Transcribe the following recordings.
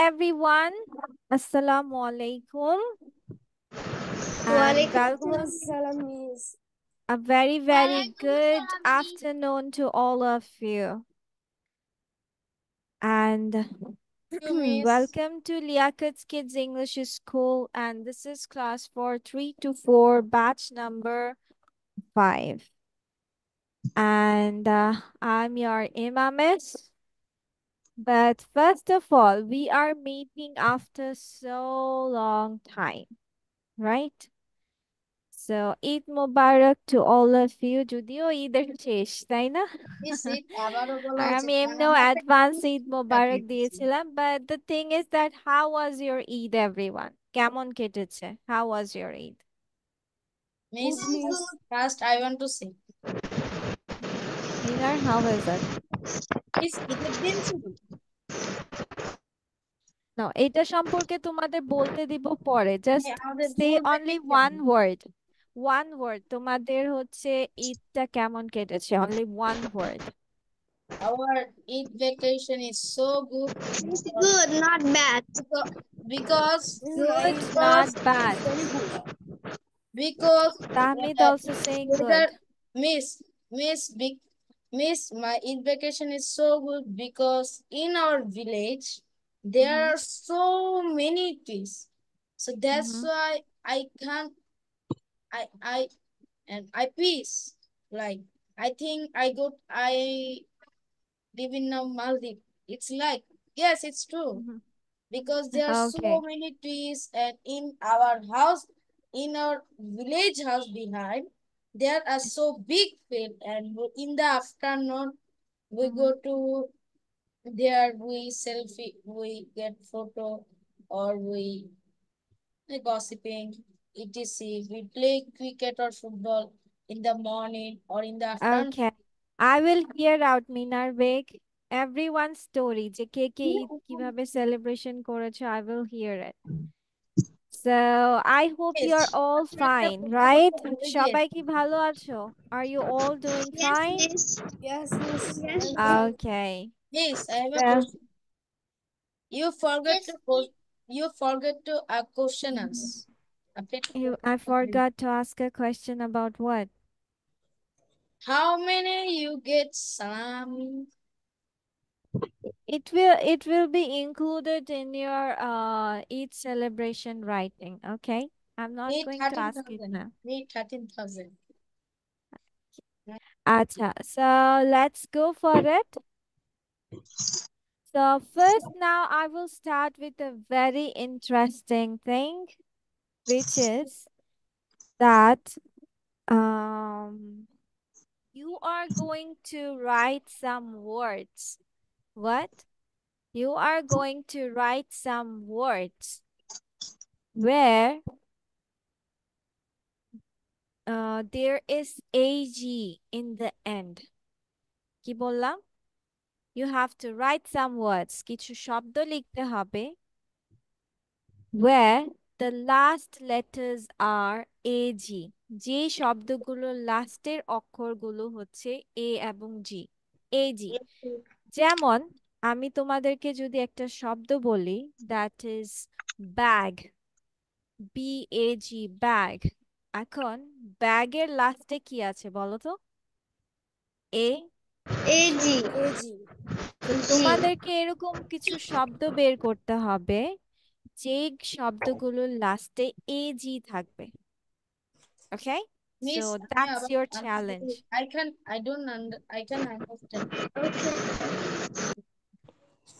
everyone. Assalamu alaikum. And welcome. A very, very good afternoon to all of you. And welcome to Liakat's Kids English School. And this is class for 3 to 4, batch number 5. And I'm your Imamis. But first of all, we are meeting after so long time, right? So Eid Mubarak to all of you. যদিও ঈদের শেষ তাই না? আর আমি এমনিও advance Eid মোবারক দিয়েছিলাম, but the thing is that how was your Eid everyone? কেমন কেটেছে? How was your Eid? Miss, first I want to say, Minar, how was it? Miss, ঈদের দিন ছিল। No, এটা সম্পর্কে তোমাদের বলতে দিব পরে। Just আমাদের say June only one word. One word. তোমাদের হচ্ছে ঈদটা কেমন কেটেছে? Only one word. Our Eid vacation is so good. It's good, not bad. Because Good, not bad. because Tahmid uh, also saying weather, good. Miss, my Eid vacation is so good because in our village there Mm-hmm. are so many trees. So that's Mm-hmm. why I can't I and I peace. Like I think I live in a Maldives. It's like, yes, it's true. Mm-hmm. Because there are so Okay. many trees, and in our house, in our village house behind, there are so big field, and in the afternoon, we Mm-hmm. go to there, we selfie, we get photo, or we gossiping, etc. We play cricket or football in the morning or in the afternoon. Okay. I will hear out Minar Beg everyone's story যে কে কে ঈদ কিভাবে celebration করেছে I will hear it. So I hope you're Yes, all আপনি একটা fine, কথা right? বলতে ভুলে সবাই গিয়েছি। কি ভালো আছো? Are you all doing Yes, fine? yes. Yes, yes. Yes, Okay. Yes, I have a So question. You forget yes. to you forget to question us. আপনি একটা you কথা I বললেন। forgot to ask a question about what? How many you get salami? It will be included in your Eid celebration writing, okay? I'm not Me going to thirteen ask it thousand. now. Me 13,000. Acha. So let's go for it. So first now I will start with a very interesting thing, which is that you are going to write some words. What? You are going to write some words where there is AG in the end. কি বললাম? You have to write some words. কিছু শব্দ লিখতে হবে where the last letters are AG. যে শব্দগুলোর লাস্টের অক্ষরগুলো হচ্ছে A এবং G. AG. যেমন আমি তোমাদেরকে যদি একটা শব্দ বলি that is bag. BAG bag. এখন ব্যাগের লাস্টে কি আছে বলো তো? A AG. তো তোমাদেরকে এরকম কিছু শব্দ বের করতে হবে যে শব্দগুলোর লাস্টে এজি থাকবে। Okay? So Miss, that's your challenge. I can understand.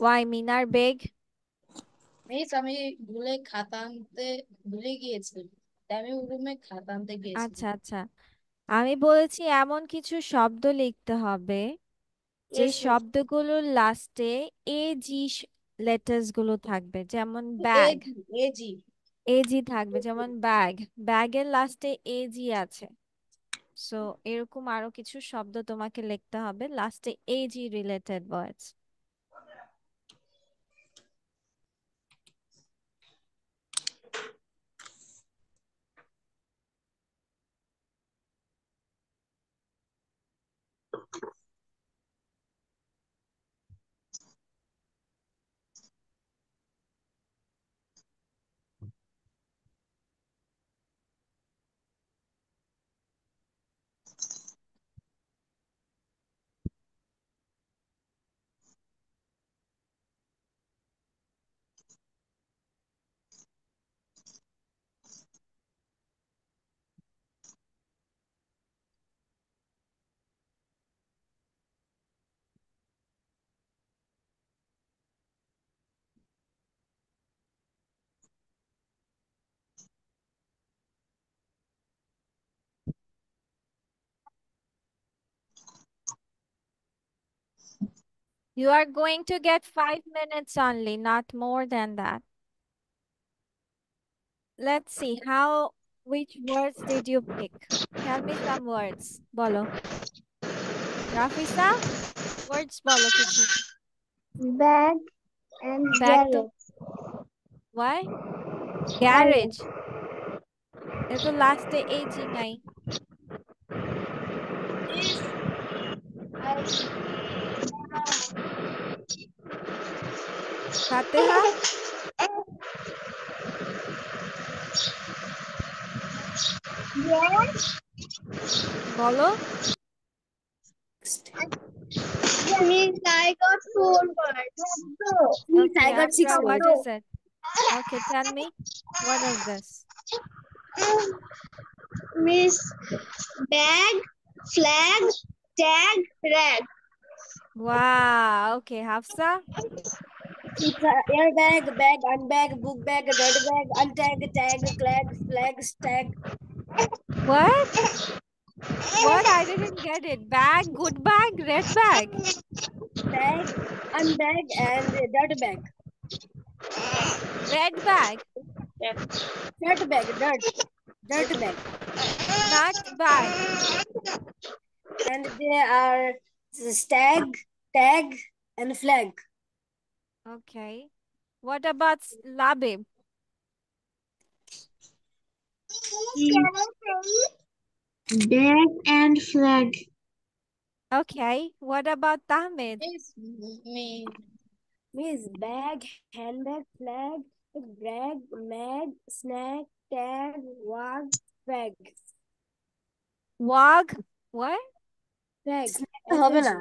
Why Minar Beg? Miss, আমি ভুলে খাতা আনতে ভুলে গিয়েছি। তাই আমি রুমে খাতা আনতে আচ্ছা গিয়েছিলাম। আচ্ছা, আমি বলেছি এমন কিছু শব্দ লিখতে হবে যে Yes, miss. শব্দগুলোর লাস্টে এজি লেটার্স গুলো থাকবে, যেমন ব্যাগ AG, AG. এজি থাকবে, যেমন ব্যাগ, ব্যাগের লাস্টে এজি আছে। সো এরকম আরো কিছু শব্দ তোমাকে লিখতে হবে লাস্টে AG related words. You are going to get 5 minutes only, not more than that. Let's see which words did you pick? Tell me some words. Bolo. Rafisa, words bolo kichu. Bag and Bag to garage. why? Garage. এ তো লাস্টে AG নাই। ফাতেহা Yes. বলো। Means I got 4 words. Miss, Okay, I got 6 Afra, what words. is it? Okay, tell me. What is this? Miss bag, flag, tag, rag. Wow. Okay, Hafsa. It's a airbag, bag, unbag, book bag, dirt bag, untag, tag, flag, tag, What? What? I didn't get it. Bag, good bag, red bag. tag, unbag, and dirt bag. Red bag. Dirt bag, dirt bag. Nut bag. And they are stag, tag, and flag. Okay. What about Labib? Bag and flag. Okay. What about Tahmid? Miss bag, handbag, flag, brag, mag, snack, tag, wag, bag. Wag? What? Bag. হবে না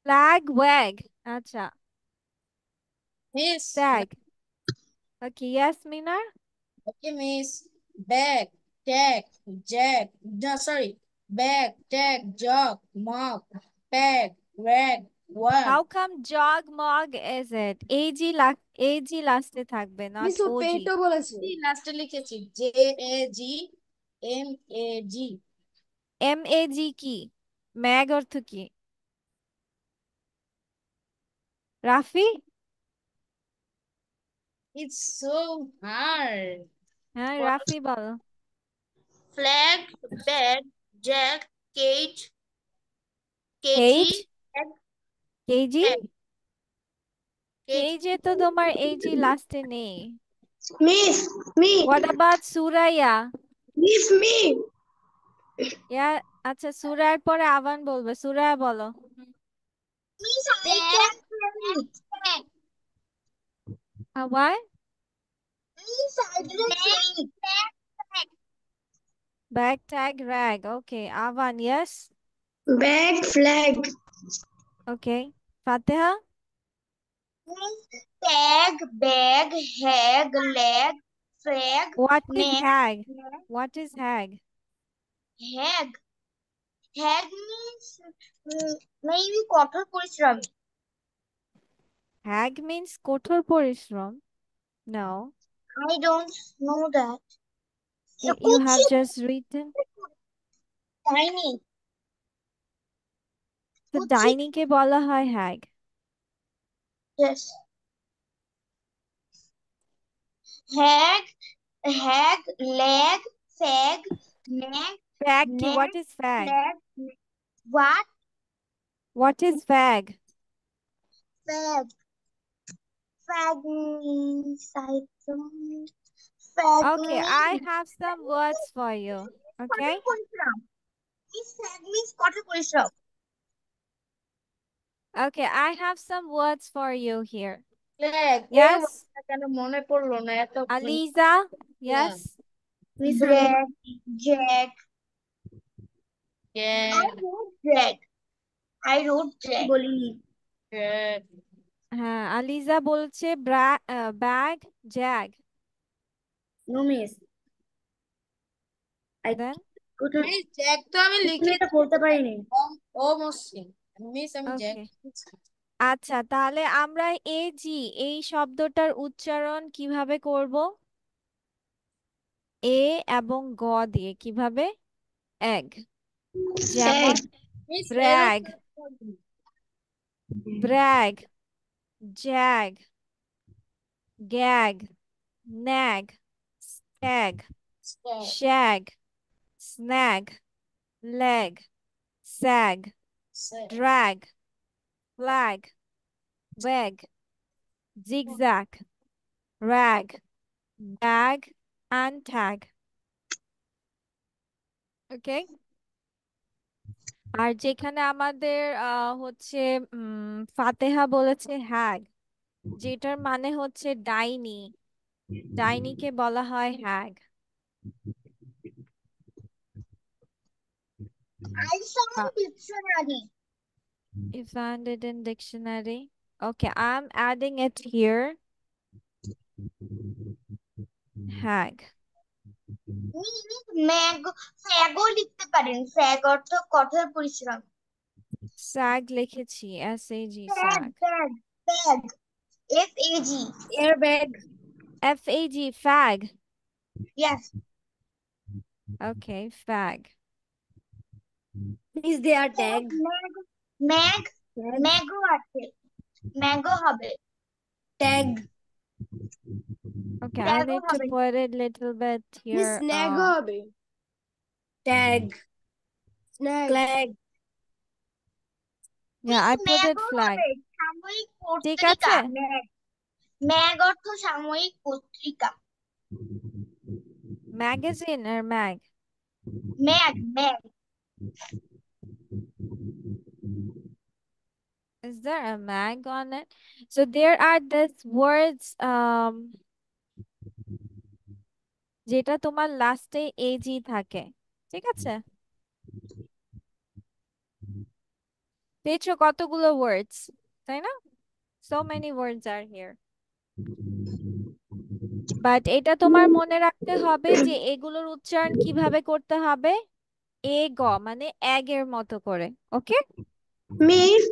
Flag, wag. Acha. Miss Tag. Okay. Yes, Minar? Okay, miss. Bag, tag, jack. No, sorry. Bag, tag, jog, mop, bag, rag, wag. How come jog mog is it? AG লাস্টে থাকবে, not miss O OG. পেটো বলেছে লাস্টে লিখেছি JAGMAG MAG কি? ম্যাগ অর্থ কি? Rafi? It's so hard. হ্যাঁ, রাফি বলো। Flag, bag, jack, cage, KG, Cage? KG? tag. কেজে তো তোমার AG লাস্টে নেই। Miss, me. What about Suraiya? Miss me. আচ্ছা, সুরার পরে আবান বলবে। সুরাইয়া বলো। Miss, আবার I didn't say it. Bag tag rag. Okay, Aban, yes? Bag, flag. Okay. Fatiha? Tag, bag, hag, leg, flag, What is neck, hag? What is hag? hag. Hag means maybe কঠোর পরিশ্রমী. Hag means কঠোর পরিশ্রম? No. I don't know that. You have just written. Tiny. তো ডাইনিকে বলা হয় hag. Yes. Hag, leg, fag, neck, Fag কি? neck, What is fag? flag. What? What is fag? Fag. Fag means I don't. Fag Okay, I means have some words for you. Okay? কঠোর পরিশ্রম. Fag means কঠোর পরিশ্রম. Okay, I have some words for you here. Flag. Yes? কেন মনে পড়লো না এত Aliza? Yes? Bread, jack. Yeah. I wrote drag. বলিনি. হ্যাঁ, আলিজা বলছে bag jag. No miss. Then? Miss jack তো আমি লিখে এটা বলতে পারিনি. ও মসৃণ মিস আমি জ্যাক Okay. আচ্ছা, তাহলে আমরা এই শব্দটার উচ্চারণ কিভাবে করব? এ এবং গ দিয়ে কিভাবে? এগ। যেমন miss brag. brag, jag, gag, nag, stag, Stag. shag, snag, leg, sag, Sag. drag, flag, wag, zigzag, rag, bag, and tag. ওকে, আর যেখানে আমাদের হচ্ছে ফাতেহা বলেছে হ্যাগ, যেটার মানে হচ্ছে ডাইনি, ডাইনিকে বলা হয় hag. I saw in dictionary. You found it in dictionary? Okay, I'm adding it here. Hag. ম্যাগ ফ্যাগও লিখতে পারেন, ফ্যাগ অর্থ কঠোর পরিশ্রম। Sag লিখেছি, SAG, ফ্যাগ sag. ফ্যাগ ফ্যাগ FAG airbag. FAG, fag. Yes. Okay, fag. Is there tag? ম্যাগ ম্যাগও আছে, ম্যাগও হবে tag. Okay, I ট্যাগও need to হবে, put it little bit here. স্ন্যাগও হবে, tag স্ন্যাগ। Yeah, I put it ম্যাগও flag. হবে সাময়িক ঠিক পত্রিকা। আছে? ম্যাগ ম্যাগ অর্থ সাময়িক পত্রিকা। Magazine or mag? ম্যাগ ম্যাগ Is there a mag on it? So there are these words যেটা তোমার লাস্টে এজি থাকে, ঠিক আছে? পেয়েছো কতগুলো ওয়ার্ডস, তাই না? So many words are here. But এটা তোমার মনে রাখতে হবে যে এগুলোর উচ্চারণ কিভাবে করতে হবে, এ গ মানে এগের মতো করে। ওকে, মিস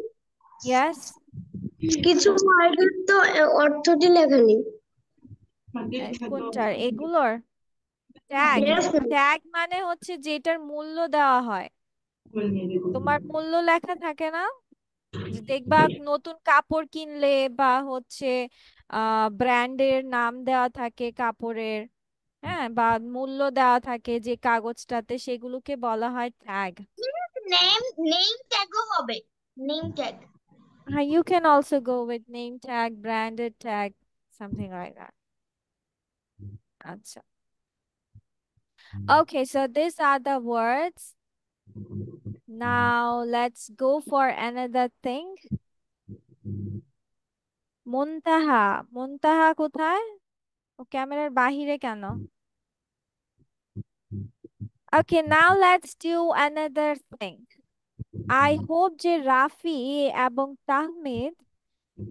ইয়েস। কিছু ওয়ার্ডের তো অর্থটি লেখা নেই। কোনটার, এগুলোর? Tag, Yes, ma'am. ট্যাগ মানে হচ্ছে যেটার মূল্য দেওয়া হয়, তোমার মূল্য লেখা থাকে না, যে দেখবা নতুন কাপড় কিনলে বা হচ্ছে ব্র্যান্ডের নাম দেওয়া থাকে কাপড়ের, হ্যাঁ, বা মূল্য দেওয়া থাকে যে কাগজটাতে, সেগুলোকে বলা হয় ট্যাগ। নেম ট্যাগও হবে, name tag. You can also go with name tag, branded tag, something like that. আচ্ছা, okay, so these are the words. Now let's go for another thing. মুনতাহা, মুনতাহা কোথায়? ও ক্যামেরার বাহিরে কেন? Okay, now let's do another thing. I hope যে রাফি এবং তাহমিদ,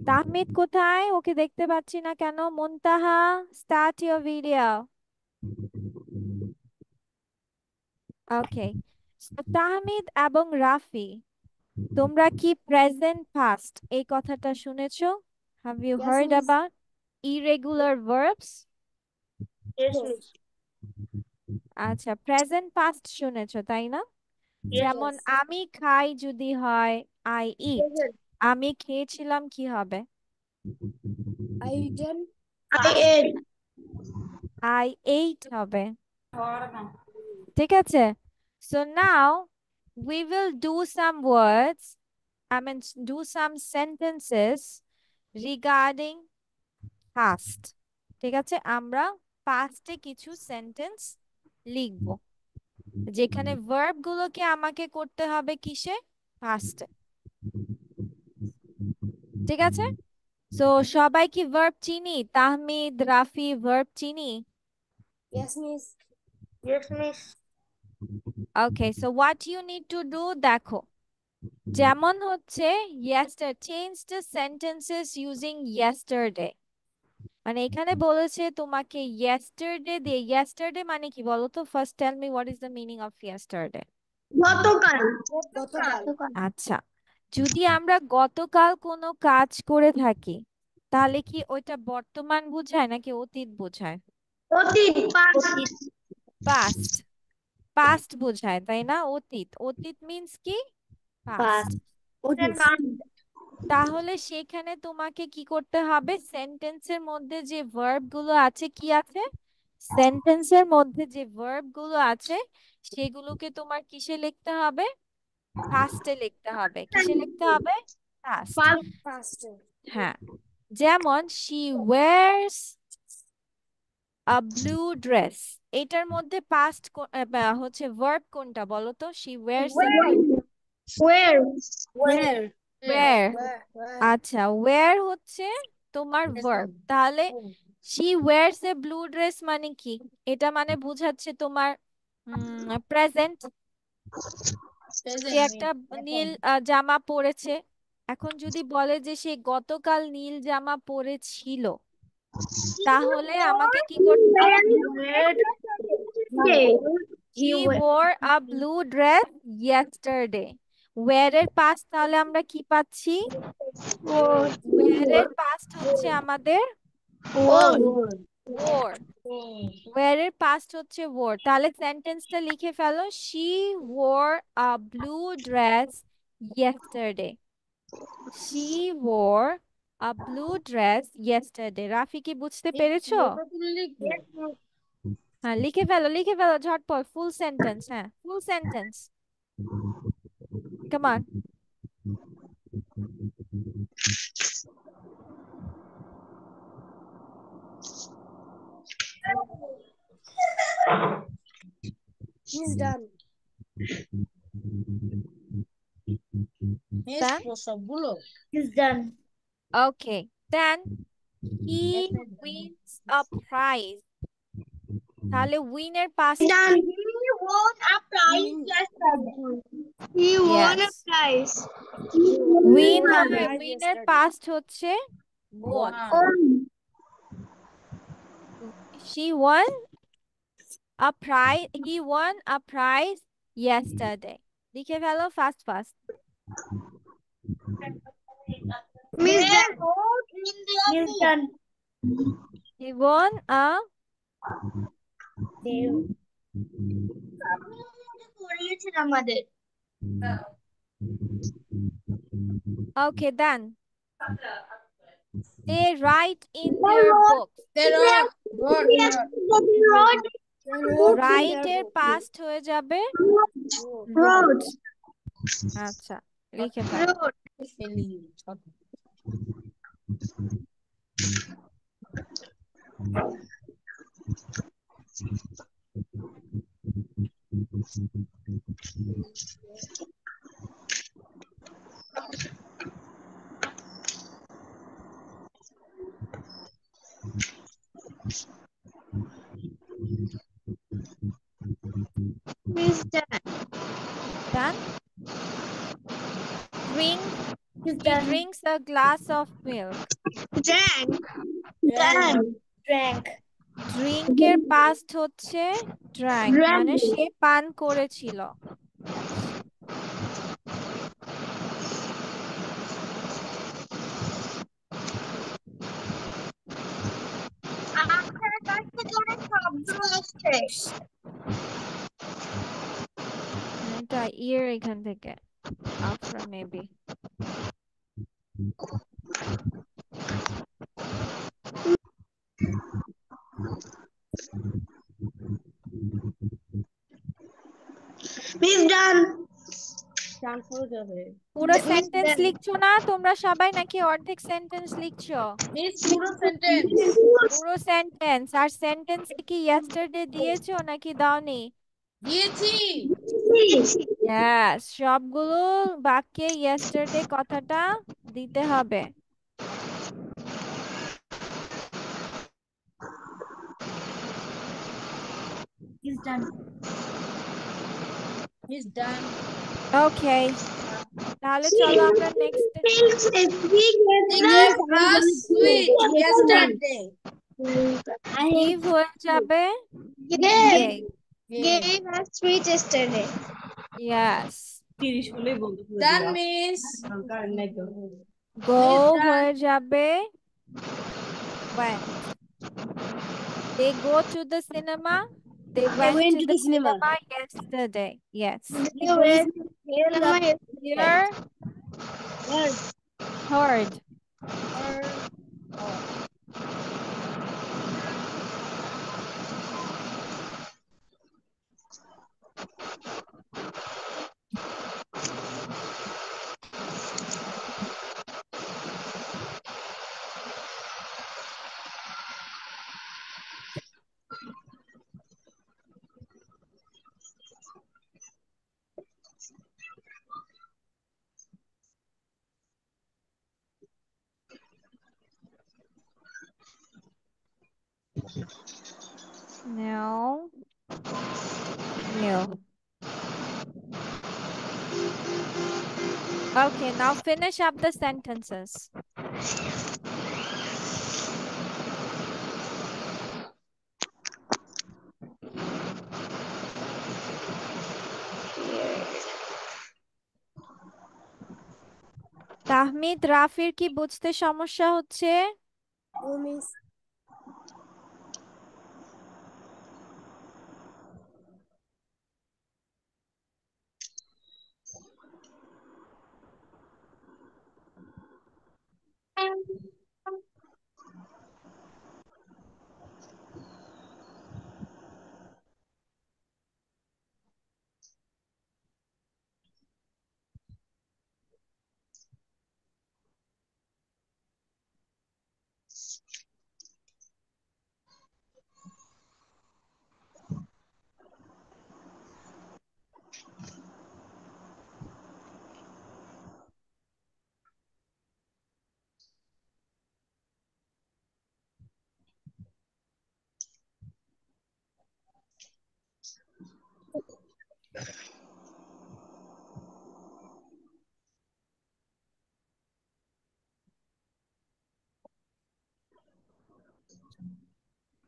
তাহমিদ কোথায়? ওকে দেখতে পাচ্ছি না কেন? মুনতাহা, start your video. Okay, so Tahmid এবং রাফি, তোমরা কি প্রেজেন্ট পাস্ট এই কথাটা শুনেছো? Have you heard about irregular verbs? আচ্ছা, প্রেজেন্ট পাস্ট শুনেছো তাই না? যেমন আমি খাই যদি হয় আই ইট, আমি খেয়েছিলাম কি হবে? আই এইট হবে, ঠিক আছে? So now we will do some words, I mean do some sentences regarding past. ঠিক আছে, আমরা পাস্টে কিছু সেন্টেন্স লিখবো, যেখানে ভার্ব গুলোকে আমাকে করতে হবে কিসে? পাস্টে, ঠিক আছে? সো সবাই কি ভার্ব চিনি? তাহমিদ, রাফি, ভার্ব চিনি? Yes, miss. Yes, miss. Okay, so what you need to do, দেখো, যেমন হচ্ছে yesterday, change the sentences using yesterday, মানে এখানে বলেছে তোমাকে yesterday দিয়ে, yesterday মানে কি বলো তো? First tell me what is the meaning of yesterday? গতকাল। আচ্ছা, যদি আমরা গতকাল কোনো কাজ করে থাকি, তাহলে কি ওইটা বর্তমান বোঝায় নাকি অতীত বোঝায়? অতীত, পাস্ট, পাস্ট বোঝায় তাই না? অতীত, অতীত মিন্স কি? পাস্ট। তাহলে সেখানে তোমাকে কি করতে হবে, সেন্টেন্সের মধ্যে যে ভার্ব গুলো আছে, কি আছে, সেন্টেন্সের মধ্যে যে ভার্ব গুলো আছে সেগুলোকে তোমার কিসে লিখতে হবে, ফার্স্টে লিখতে হবে। কিসে লিখতে হবে, ফার্স্ট। হ্যাঁ, যেমন she wears a blue dress, এটার মধ্যে পাস্ট হচ্ছে ভার্ব কোনটা বলো তো? she wears a blue, Where? wear, আচ্ছা wear হচ্ছে তোমার ভার্ব। তাহলে she wears a blue dress মানে কি? এটা মানে বোঝাচ্ছে তোমার প্রেজেন্ট। সে একটা নীল জামা পরেছে। এখন যদি বলে যে সে গতকাল নীল জামা পরেছিল, তাহলে আমাকে কি করতে হবে, he wore a blue dress yesterday. wear এর পাস্ট তাহলে আমরা কি পাচ্ছি, wear এর পাস্ট হচ্ছে আমাদের wore, wear এর পাস্ট হচ্ছে wore। তাহলে সেন্টেন্সটা লিখে ফেলো, she wore a blue dress yesterday. she wore a blue dress yesterday. Rafi কি বুঝতে পেরেছো? হ্যাঁ লিখে ফেলো, লিখে ফেলো ঝটপট, ফুল সেন্টেন্স। হ্যাঁ full sentence, come on. He's done. Then সবগুলো He's done. okay, then he wins a prize. তাহলে win এর past Done. কি? He won a prize yesterday. He won a Yes, prize. win হবে, win এর past হচ্ছে won। she won a prize, he won a prize yesterday. লিখে ফেলো fast fast. Miss done. Miss done. he won a, করিয়েছেন আমাদের। okay then they write in their books. write এর past হয়ে যাবে wrote। আচ্ছা লিখে ফেলো। Miss done. Done. Drink, he drinks a glass of milk. Drank. Done. Drank. drink এর past হচ্ছে drank, মানে সে পান করেছিল। Yes. আপনার কাছ থেকে অনেক শব্দ আসছে। এটা ear এখান থেকে, after maybe. Miss done. পুরো সেন্টেন্স লিখছো না তোমরা সবাই, নাকি অর্ধেক সেন্টেন্স লিখছো? পুরো সেন্টেন্স। পুরো সেন্টেন্স। আর সেন্টেন্স কি yesterday দিয়েছো নাকি দাওনি? দিয়েছি। Yes, সবগুলো বাক্যে yesterday কথাটা দিতে হবে। He's done. He's done. Okay, তাহলে চলো আমরা next. He gave us sweet yesterday. give হয়ে যাবে Gave. gave. Gave us sweet yesterday. Yes. Done means go done. হয়ে যাবে went. they go to the cinema, they went to the cinema yesterday. Yes. They went to here Heard. Heard of. No. New. Okay, now finish up the sentences. Tahmid, রাফির কি বুঝতে সমস্যা হচ্ছে? Miss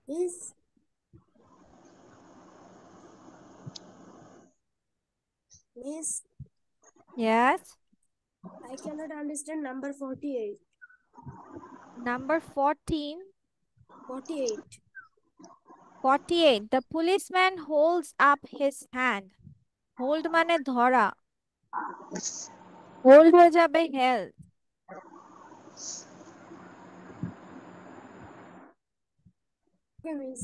Miss, Miss, Yes. I cannot understand number 48. Number 14. 48. 48. The policeman holds up his hand. Hold মানে ধরা। Hold হয়ে যাবে held. Okay, Miss.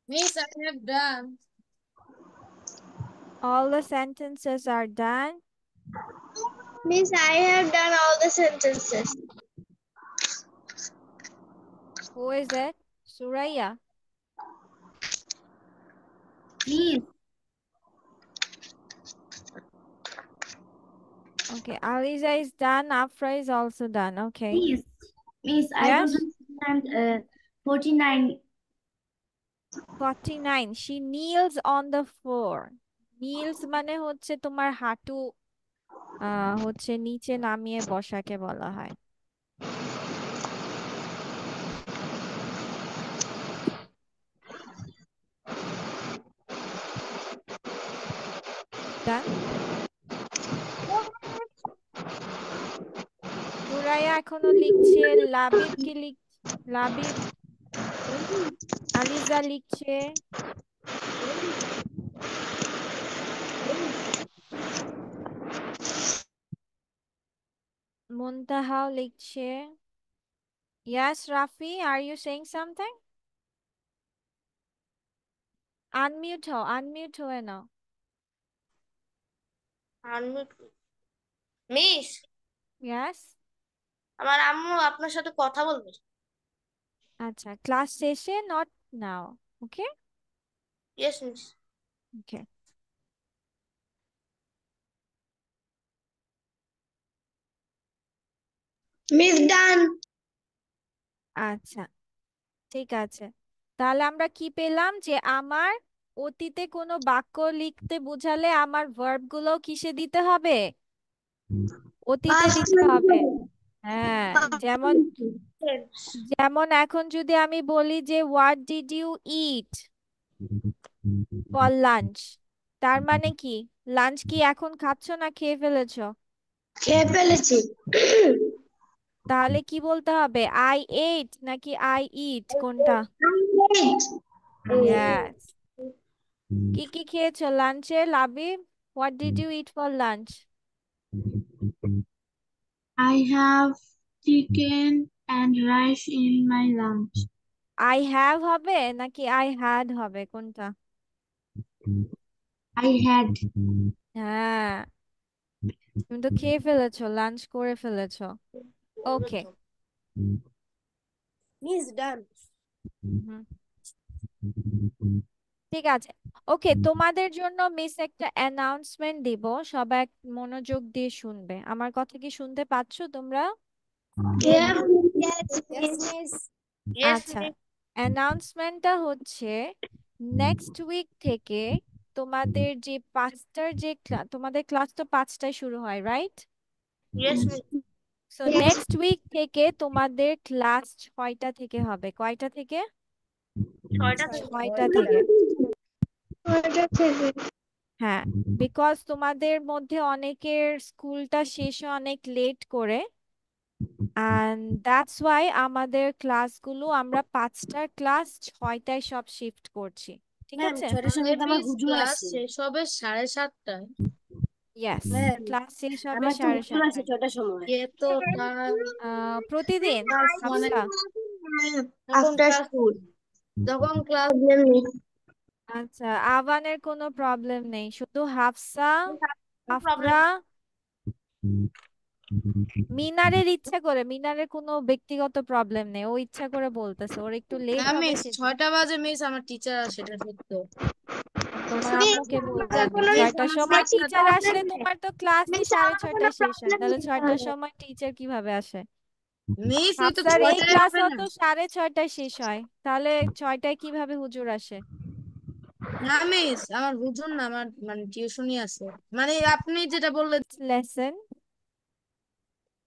Miss, I have done. All the sentences are done. Miss, I have done all the sentences. Who is it? Suraya. Miss, Okay, Aliza is done. Afra is also done. Okay. Miss, I Yes. don't understand 49. 49. She kneels on the floor. Kneels মানে হচ্ছে তোমার হাঁটু হচ্ছে নিচে নামিয়ে বসাকে বলা হয়। Done? Suraiya এখনো লিখছে। লাবিব কি লাবিব, আলিজা লিখছে। মুনতাহাও লিখছে। Yes, Rafi, are you saying something? Unmute হয়ে নাও। Miss, Yes? আমার আম্মু আপনার সাথে কথা বলবে। আচ্ছা, ক্লাস শেষে, not now. Okay? Yes, miss. Okay. Miss done. আচ্ছা, ঠিক আছে। তাহলে আমরা কি পেলাম যে আমার অতীতে কোনো বাক্য লিখতে বোঝালে আমার ভার্ব গুলো কিসে দিতে হবে? অতীতে দিতে হবে। হ্যাঁ, যেমন যেমন এখন যদি আমি বলি যে what did you eat for lunch, তার মানে কি লাঞ্চ কি এখন খাচ্ছ না খেয়ে ফেলেছো? খেয়ে ফেলেছি। তাহলে কি বলতে হবে? I ate নাকি I eat কোনটা? Yes. কি কি খেয়েছো লাঞ্চে Labib? What did you eat for lunch? I have chicken and rice in my lunch. I have হবে নাকি I had হবে কোনটা? I had. হ্যাঁ, তুমি তো খেয়ে ফেলেছো, লাঞ্চ করে ফেলেছো। ওকে, Miss done. ঠিক আছে। ওকে, তোমাদের জন্য মিস একটা অ্যানাউন্সমেন্ট দিব, সবাই মনোযোগ দিয়ে শুনবে। আমার কথা কি শুনতে পাচ্ছো তোমরা? Yes, yes, miss. আচ্ছা, অ্যানাউন্সমেন্টটা হচ্ছে নেক্সট উইক থেকে তোমাদের যে তোমাদের ক্লাস তো 5টায় শুরু হয়, right? Yes, miss. So next week থেকে তোমাদের ক্লাস 6টা থেকে হবে। কয়টা থেকে? 6টা থেকে। হ্যাঁ, বিকজ তোমাদের মধ্যে অনেকের স্কুলটা শেষ হয় অনেক লেট করে, and that's why আমাদের ক্লাসগুলো আমরা 5টার ক্লাস 6টায় সব শিফট করছি, ঠিক আছে? ক্লাস শেষ হবে 7:30টায়। ইয়েস, ক্লাস শেষ হবে আমার তো হুজুর 7:30টায়। আছে 6টার সময়। প্রতিদিন মানে হাফসা? After school. যখন ক্লাস প্রবলেম নেই। আচ্ছা, আবানের কোনো প্রবলেম নেই, শুধু হাফসা, আফরা, মিনারের ইচ্ছা করে, মিনারের কোনো ব্যক্তিগত প্রবলেম নেই, ও ইচ্ছা করে বলতেছে, ওর একটু লেট হবে মিস সেজন্য। 6টা বাজে মিস, আমার টিচার সেটা সত্য। তোমার আম্মুকে বলবে আমি মিস 6টার সময় আমার টিচার আসলে তোমার তো ক্লাসই 6:30টায় শেষ হয়, তাহলে 6টার সময় টিচার কিভাবে আসে? মিস এই তো হাফসার এই 6টায় ক্লাসও হবে না। তো 6:30টায় শেষ হয়, তাহলে 6টায় কিভাবে হুজুর আসে? না মিস, আমার হুজুর না, আমার মানে টিউশনই আছে। মানে আপনি যেটা বললেন লেসন।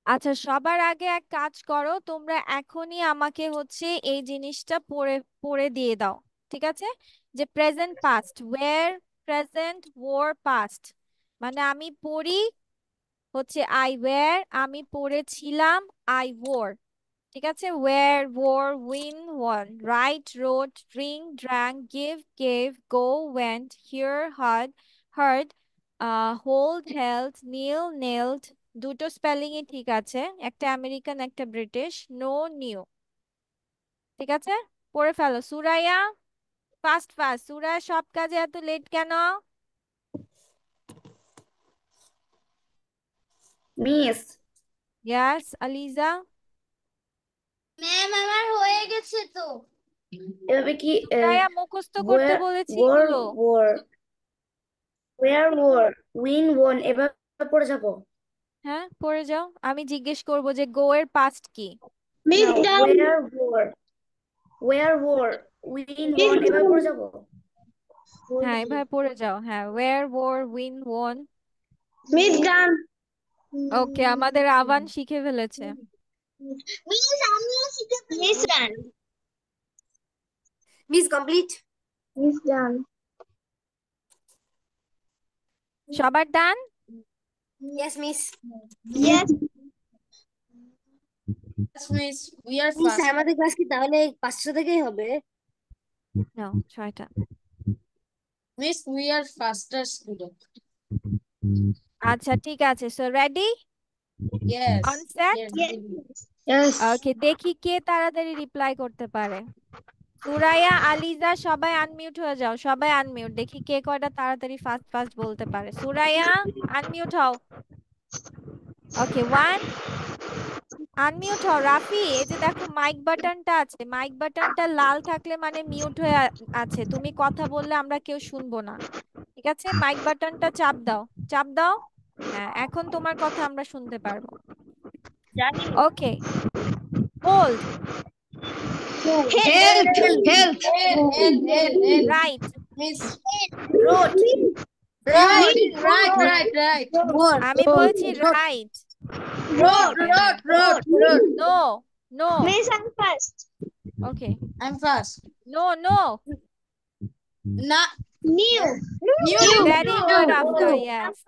আচ্ছা, সবার আগে এক কাজ করো, তোমরা এখনই আমাকে হচ্ছে এই জিনিসটা পড়ে পড়ে দিয়ে দাও, ঠিক আছে? যে present past, were, present, were, past, মানে আমি পড়ি হচ্ছে আই ওয়্যার, আমি পড়েছিলাম আই ওয়ার, ঠিক আছে? Wear, wore, win, won, write, wrote, drink, drank, give, gave, go, went, hear, heard, heard, hold, held, kneel, knelt, দুটো স্পেলিংই ঠিক আছে, একটা আমেরিকান একটা ব্রিটিশ, নো, নিউ, ঠিক আছে? পড়ে ফেলো সুরাইয়া, ফাস্ট ফাস্ট। সুরাইয়া সব কাজে এত লেট কেন? Miss. ইয়াস আলিজা? ম্যাম আমার হয়ে গেছে তো। এভাবে কি সুরাইয়া মুখস্থ করতে বলেছি এগুলো। where were win won এভাবে পড়ে যাবো? হ্যাঁ, পড়ে যাও, আমি জিজ্ঞেস করবো যে গো এর পাস্ট কি। মিস না, ডান। where were win won এভাবে পড়ে যাবো? হ্যাঁ, এভাবে পড়ে যাও, হ্যাঁ, wear, wore, win, won. Miss done. Okay, আমাদের আবান শিখে ফেলেছে। মিস আমিও শিখে ফেলেছি। Miss done. Miss complete. Miss done. সবার done? Yes, miss. Yes. Miss we are miss first. আমাদের ক্লাস কি তাহলে 5টা থেকেই হবে? না, 6টা। Miss we are faster student. আচ্ছা, ঠিক আছে, so ready, yes on set. Yes. Okay, দেখি কে তাড়াতাড়ি রিপ্লাই করতে পারে। সুরাইয়া, আলিজা, সবাই আনমিউট হয়ে যাও, সবাই আনমিউট, দেখি কে কয়টা তাড়াতাড়ি ফাস্ট ফাস্ট বলতে পারে। সুরাইয়া, আনমিউট হও। ওকে, 1, আনমিউট হও। রাফি, এই যে দেখো মাইক বাটনটা আছে, মাইক বাটনটা লাল থাকলে মানে মিউট হয়ে আছে, তুমি কথা বললে আমরা কেউ শুনবো না, ঠিক আছে? মাইক বাটনটা চাপ দাও, চাপ দাও। হ্যাঁ, এখন তোমার কথা আমরা শুনতে পারবো। জানি। Okay, hold, help help. এল write, miss wrote. Write write write write আমি বলছি write. Wrote wrote wrote wrote. No, no. Miss I first. Okay, I am first. No, no. না knew. Knew very good Afra, yes.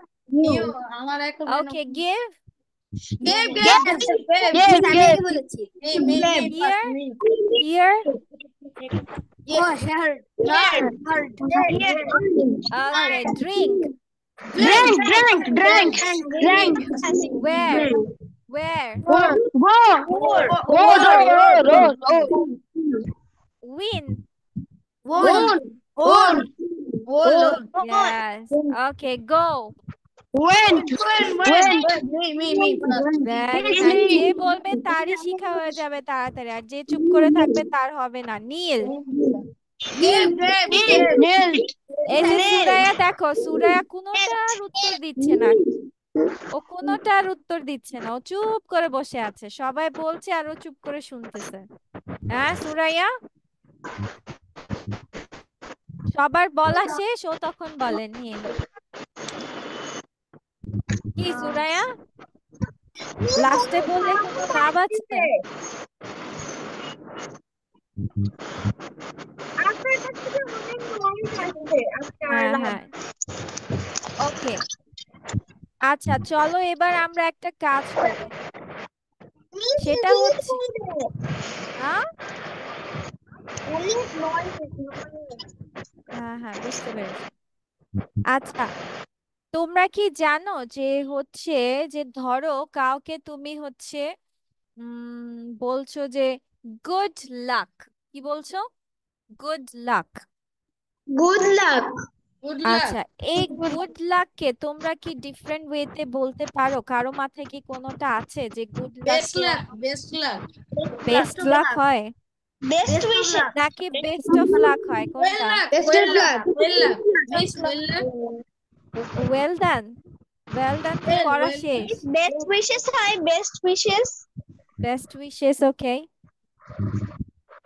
Knew আমার এখন okay, give, Here. Okay, drink. Where? Win. Yes. Okay, go. Very nice. যে বলবে তারই শিখা হয়ে যাবে তাড়াতাড়ি, আর যে চুপ করে থাকবে তার হবে না। নীল। এই যে সুরাইয়া, দেখো সুরাইয়া কোনোটার উত্তর দিচ্ছে না, ও কোনোটার উত্তর দিচ্ছে না, ও চুপ করে বসে আছে, সবাই বলছে আর ও চুপ করে শুনতেছে। হ্যাঁ সুরাইয়া, সবার বলা শেষ, ও তখন বলে নীল। কি সুরাইয়া, লাস্টে বললে কোনো লাভ আছে? হ্যাঁ, ওকে। আচ্ছা চলো এবার আমরা একটা কাজ করি, সেটা হচ্ছে হ্যাঁ বুঝতে পেরেছি। আচ্ছা তোমরা কি জানো যে হচ্ছে, যে ধরো কাউকে তুমি হচ্ছে বলছো যে গুড লাক, কি বলছো? Good luck. আচ্ছা এই গুড লাক কে তোমরা কি ডিফারেন্ট ওয়েতে বলতে পারো? কারো মাথায় কি কোনোটা আছে যে গুড লাক বেস্ট লাক হয় নাকি বেস্ট অফ লাক হয়, কোনটা? Well done. ওয়েল ডান তো পড়া শেষ। বেস্ট উইশেস হয়, best wishes. Best wishes, okay.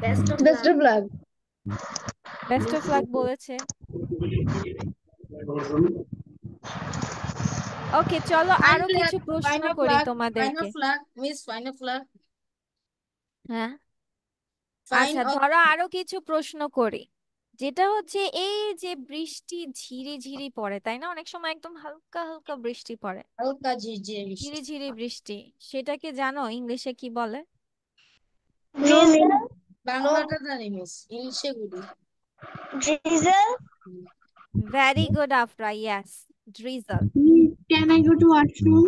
Best of luck. Best of luck বলেছে। ওকে চলো আরো কিছু প্রশ্ন করি তোমাদেরকে। হ্যাঁ আচ্ছা ধরো আরো কিছু প্রশ্ন করি, যেটা হচ্ছে এই যে বৃষ্টি ঝিরি ঝিরি পড়ে, তাই না? অনেক সময় একদম হালকা হালকা বৃষ্টি পড়ে, ঝিরি ঝিরি বৃষ্টি, সেটাকে জানো ইংলিশে কি বলে? Drizzle. Very good Afra, yes drizzle. Can I go to washroom?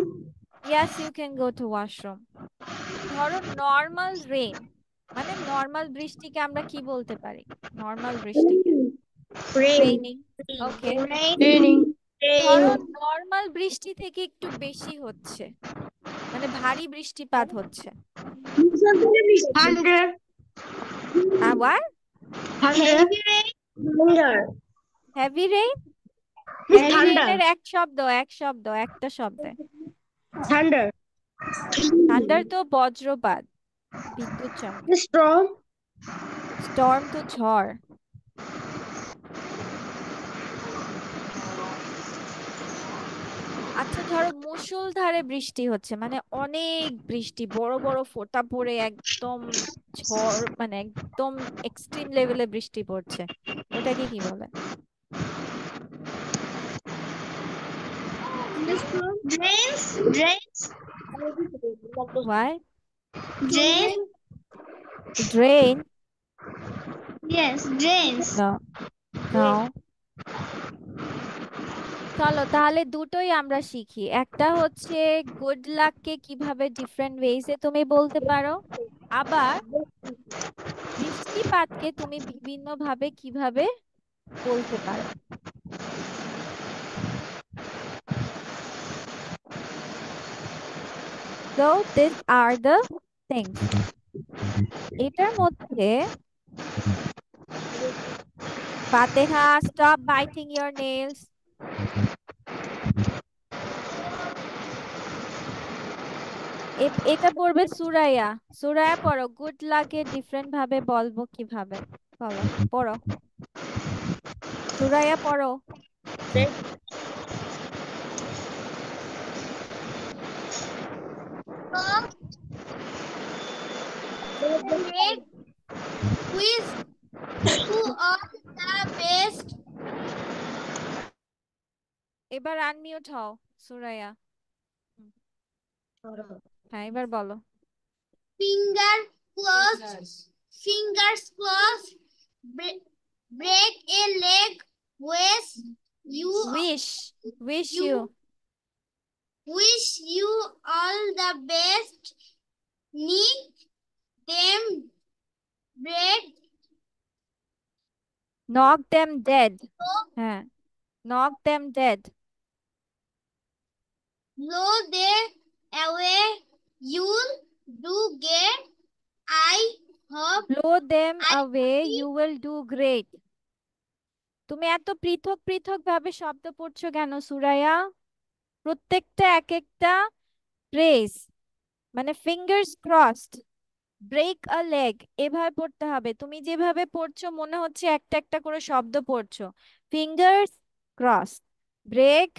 Yes you can go to washroom. ধরো নর্মাল রেইন, মানে নর্মাল বৃষ্টিকে আমরা কি বলতে পারি? নর্মাল বৃষ্টিকে রেইনিং, ওকে। ধরো নর্মাল বৃষ্টি থেকে একটু বেশি হচ্ছে, মানে ভারী বৃষ্টিপাত হচ্ছে। Thunder. আবার Heavy rain. Thunder. Heavy rain, heavy Thunder. রেইনের এক শব্দ, একটা শব্দে। Thunder. থান্ডার তো বজ্রপাত, বিদ্যুৎ চমকায়। Storm. স্টর্ম তো ঝড়। আচ্ছা ধরো মুষলধারে বৃষ্টি হচ্ছে, মানে অনেক বৃষ্টি, বড় বড় ফোঁটা পড়ে একদম ঝড়, মানে একদম এক্সট্রিম লেভেলে বৃষ্টি পড়ছে, ওটাকে কি বলে? Drains. Drains. Why? Drain. Drain? Yes, drains. No. চলো তাহলে দুটোই আমরা শিখি, একটা হচ্ছে গুড লাক কে কিভাবে ডিফারেন্ট ওয়েজে তুমি বলতে পারো, আবার বৃষ্টিপাতকে তুমি বিভিন্ন ভাবে কিভাবে বলতে পারো। So these are the things. এটার মধ্যে ফাতেহা, stop biting your nails. এটা পড়বে সুরাইয়া। সুরাইয়া পড়ো, গুড লাকে ডিফারেন্ট ভাবে বলবো কিভাবে, বলো পড়ো সুরাইয়া পড়ো। এবার আনমিউট হও সুরাইয়া। হ্যাঁ এবার বলো। Fingers crossed, break a leg, Wish you you wish you all the best, nick them bread, knock them dead. হ্যাঁ knock them dead. blow them away, you'll do get, I hope Blow them I away, you will do great. তুমি এত পৃথক পৃথক ভাবে শব্দ পড়ছো কেন সুরাইয়া? প্রত্যেকটা এক একটা ফ্রেজ, মানে fingers crossed, break a leg এভাবে পড়তে হবে। তুমি যেভাবে পড়ছো মনে হচ্ছে একটা একটা করে শব্দ পড়ছো। Fingers crossed, break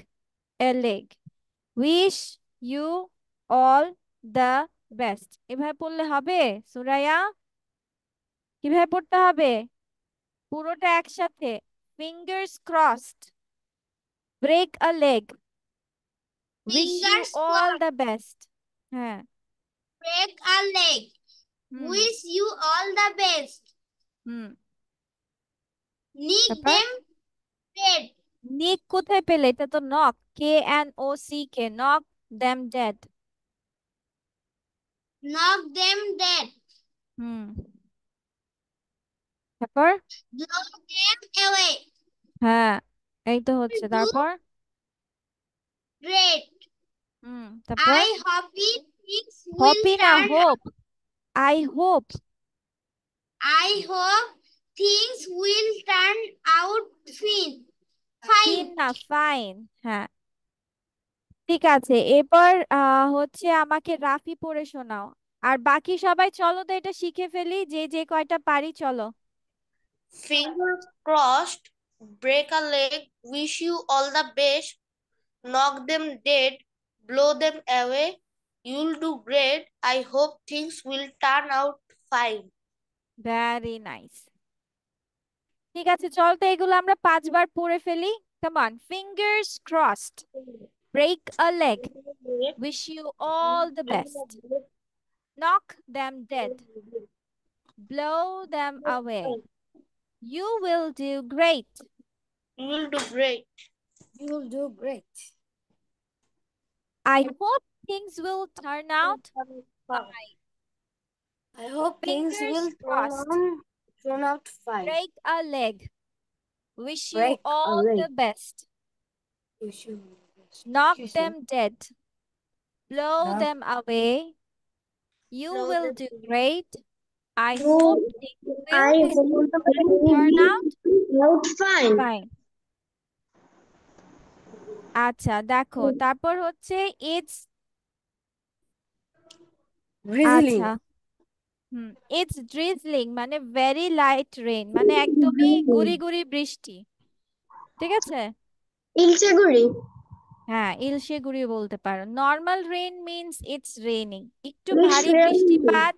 a leg, wish you all the best, এভাবে পড়লে হবে সুরাইয়া? কিভাবে পড়তে হবে? পুরোটা একসাথে। Fingers crossed, break a leg, wish you fingers all crossed, the best. হ্যাঁ break a leg, hmm wish you all the best, hmm nick তারপর them dead, নিক কোথায় পেলে? এটা তো knock, KNOCK, knock them dead. knock them dead, hmm তারপর blow them away, হ্যাঁ এই তো হচ্ছে। do তারপর great, তারপর I hope things will হপি না turn hope, I hope. I hope things will turn out fine. ফিন না ফাইন। হ্যাঁ ঠিক আছে, এবার হচ্ছে আমাকে রাফি পড়ে শোনাও। আর বাকি সবাই চলো তো এটা শিখে ফেলি, যে যে কয়টা পারি চলো। Fingers crossed, break a leg, wish you all the best, knock them dead, blow them away. You'll do great. I hope things will turn out fine. Very nice. ঠিক আছে চল তো এগুলো আমরা 5 বার পড়ে ফেলি। Come on, fingers crossed, break a leg, wish you all the best, knock them dead, blow them away, you will do great. You will do great. You'll do great. I hope things will turn out fine. I hope things Fingers will crossed, turn out fine. break a leg, wish you Break a all leg. the best, You should. knock them dead, blow Knock them away, you Blow will them do away. great. I hope things will turn out fine. fine. আচ্ছা দেখো তারপর হচ্ছে it's, drizzling. আচ্ছা it's drizzling মানে very light rain, মানে একদমই গুড়ি গুড়ি বৃষ্টি। ঠিক আছে ইলশেগুড়ি হ্যাঁ ইলশে গুড়ি বলতে পারো। Normal rain means it's raining, একটু It's ভারী raining. বৃষ্টিপাত,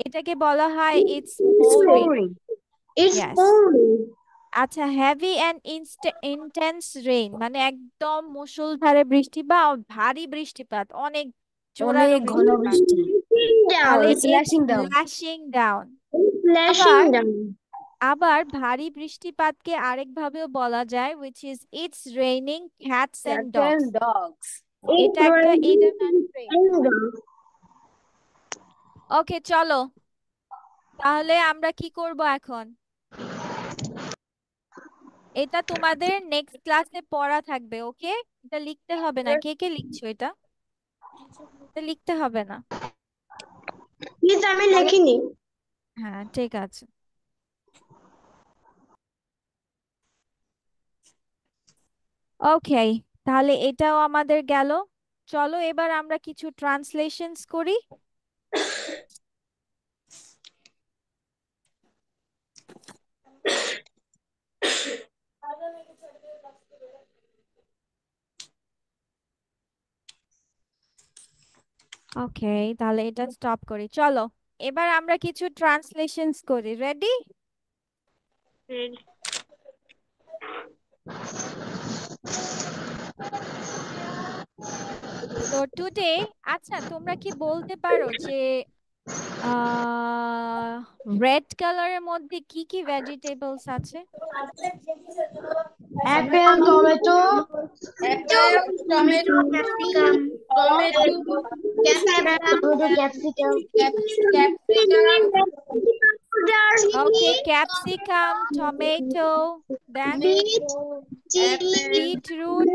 এটাকে বলা হয় it's It's pouring। pouring. It's Yes. pouring. আচ্ছা হেভি অ্যান্ড ইন্টেন্স রেইন মানে একদম মুষলধারে বৃষ্টি বা ভারী বৃষ্টিপাত, অনেক জোরালো অনেক ঘন বৃষ্টিপাত, বৃষ্টি। তাহলে It's it's lashing down. Lashing down. Flashing আবার down. আবার ভারী বৃষ্টিপাতকে আরেকভাবেও বলা যায় which is it's raining cats and Cats dogs। and dogs. এটা একটা ইডিয়ম ফ্রেজ। ওকে চলো তাহলে আমরা কি করব এখন, এটা তোমাদের নেক্সট ক্লাসে পড়া থাকবে। ওকে এটা লিখতে হবে না, কে কে লিখছো? এটা এটা লিখতে হবে না। প্লিজ আমি লিখিনি। হ্যাঁ ঠিক আছে। ওকে তাহলে এটাও আমাদের গেল। চলো এবার আমরা কিছু ট্রান্সলেশনস করি। ওকে তাহলে এটা স্টপ করি। চলো এবার আমরা কিছু ট্রান্সলেশনস করি। রেডি? তো টুডে আচ্ছা তোমরা কি বলতে পারো যে রেড কালারের মধ্যে কি কি ভেজিটেবলস আছে? Apple, tomato, apple, tomato, capsicum, tomato, capsicum, capsicum, okay, capsicum, tomato, then tomato, apple, beetroot.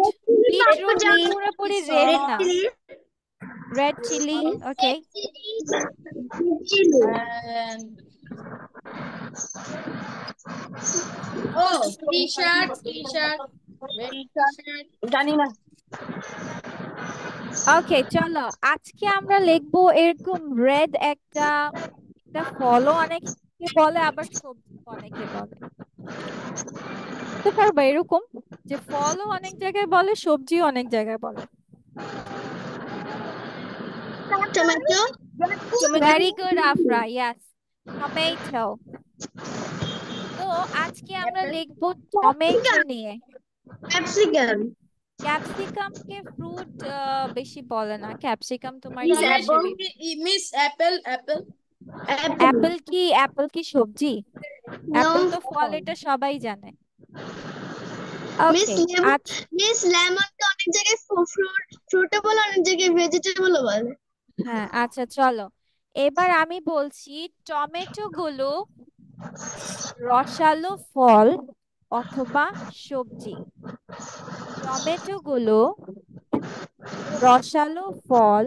Beetroot পুরোপুরি রেড না, red chilli. Okay, and oh, t-shirt, red t-shirt. জানি না। ওকে, চলো আজকে আমরা লিখবো এরকম রেড একটা ফলও অনেকে বলে, আবার সবজি অনেকে বলে। বুঝতে পারবা এরকম যে ফলও অনেক জায়গায় বলে, সবজিও অনেক জায়গায় বলে। Tomato, very good Afra, yes, tomato. তো আজকে আমরা লিখবো টমেটো নিয়ে। ক্যাপসিকাম, ক্যাপসিকামকে ফ্রুট বেশি বলে না, ক্যাপসিকাম তোমার Miss usually. Miss Apple, Apple. Apple কি সবজি? অ্যাপেল তো ফল, এটা সবাই জানে। মিস ওকে, লেমন, আচ্ছা মিস লেমনকে অনেক জায়গায় ফ্রুটও বলে, অনেক জায়গায় ভেজিটেবলও বলে। হ্যাঁ, আচ্ছা চলো এবার আমি বলছি টমেটো গুলো রসালো ফল অথবা সবজি। টমেটো গুলো রসালো ফল